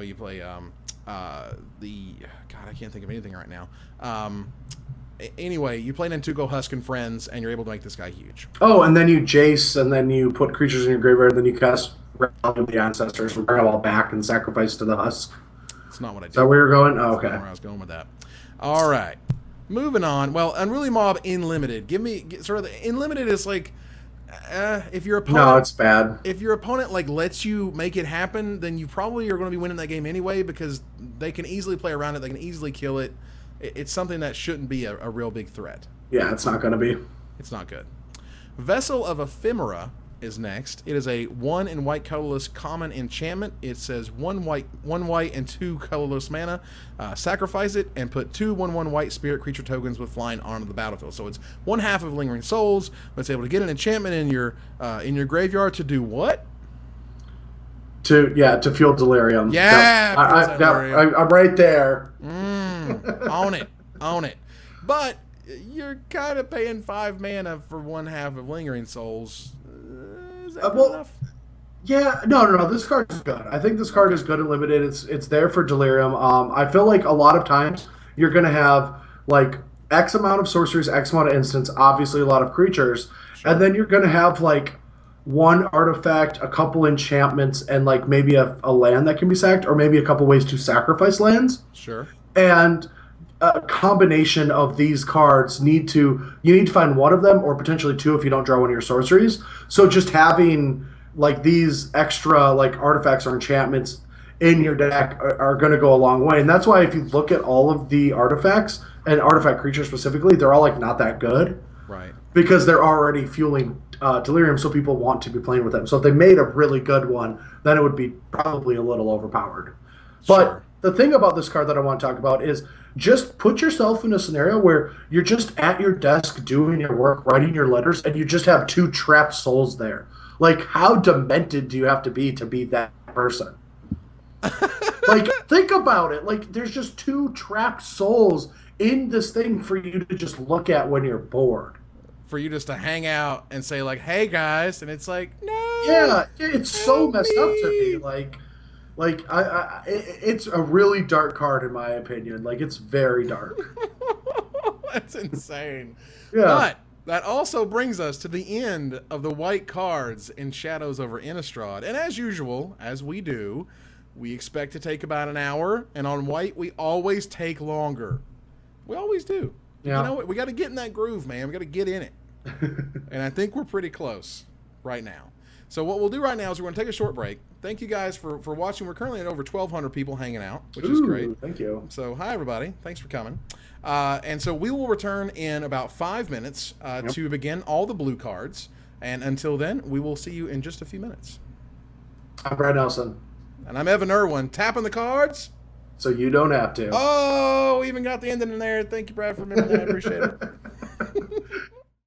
think of anything right now. Anyway, you play Nantuko Husk and Friends, and you're able to make this guy huge. Oh, and then you Jace, and then you put creatures in your graveyard, and then you cast Rally of the Ancestors, bring them all back, and sacrifice to the Husk. That's not what I did. Is that where you're going? Oh, okay. That's not where I was going with that. All right. Moving on. Well, Unruly Mob in limited. In limited is like if your opponent. No, it's bad. If your opponent lets you make it happen, then you probably are going to be winning that game anyway because they can easily play around it. They can easily kill it. It's something that shouldn't be a real big threat. Yeah, it's not going to be. It's not good. Vessel of Ephemera is next. It is a 1 in white colorless common enchantment. It says 1 white and 2 colorless mana. Sacrifice it and put 2 1/1 white spirit creature tokens with flying onto the battlefield. So it's 1/2 of Lingering Souls, but it's able to get an enchantment in your graveyard to do what? To fuel Delirium. Yeah, I'm right there. Own it. But you're kind of paying 5 mana for 1/2 of Lingering Souls. Is that good enough? Yeah, no. This card is good. I think this card is good at limited. It's there for Delirium. I feel like a lot of times you're going to have like X amount of sorceries, X amount of instants, obviously a lot of creatures, and then you're going to have like one artifact, a couple enchantments, and like maybe a land that can be sacked, or maybe a couple ways to sacrifice lands. Sure. And a combination of these cards you need to find one of them, or potentially 2 if you don't draw one of your sorceries. So just having like these extra like artifacts or enchantments in your deck are going to go a long way. And that's why if you look at all of the artifacts and artifact creatures specifically, they're all like not that good. Right. Because they're already fueling Delirium, so people want to be playing with them. So if they made a really good one, then it would be probably a little overpowered. But the thing about this card that I want to talk about is just put yourself in a scenario where you're just at your desk doing your work, writing your letters, and you just have 2 trapped souls there. Like, how demented do you have to be that person? Like, think about it. Like, there's just 2 trapped souls in this thing for you to just look at when you're bored. For you just to hang out and say, like, hey, guys. And it's like, no. Yeah, it's so messed up to me. Like it's a really dark card in my opinion. Like, it's very dark. That's insane. Yeah. But that also brings us to the end of the white cards in Shadows over Innistrad. And as usual, as we do, we expect to take about an hour. And on white, we always take longer. We always do. Yeah. You know what? We got to get in that groove, man. We got to get in it. And I think we're pretty close right now. So what we'll do right now is we're going to take a short break. Thank you guys for watching. We're currently at over 1,200 people hanging out, which is great. Thank you. So hi, everybody. Thanks for coming. And so we will return in about 5 minutes to begin all the blue cards. And until then, we will see you in just a few minutes. I'm Brad Nelson. And I'm Evan Irwin. Tapping the cards. So you don't have to. Oh, we even got the ending in there. Thank you, Brad, for remembering that. I appreciate it.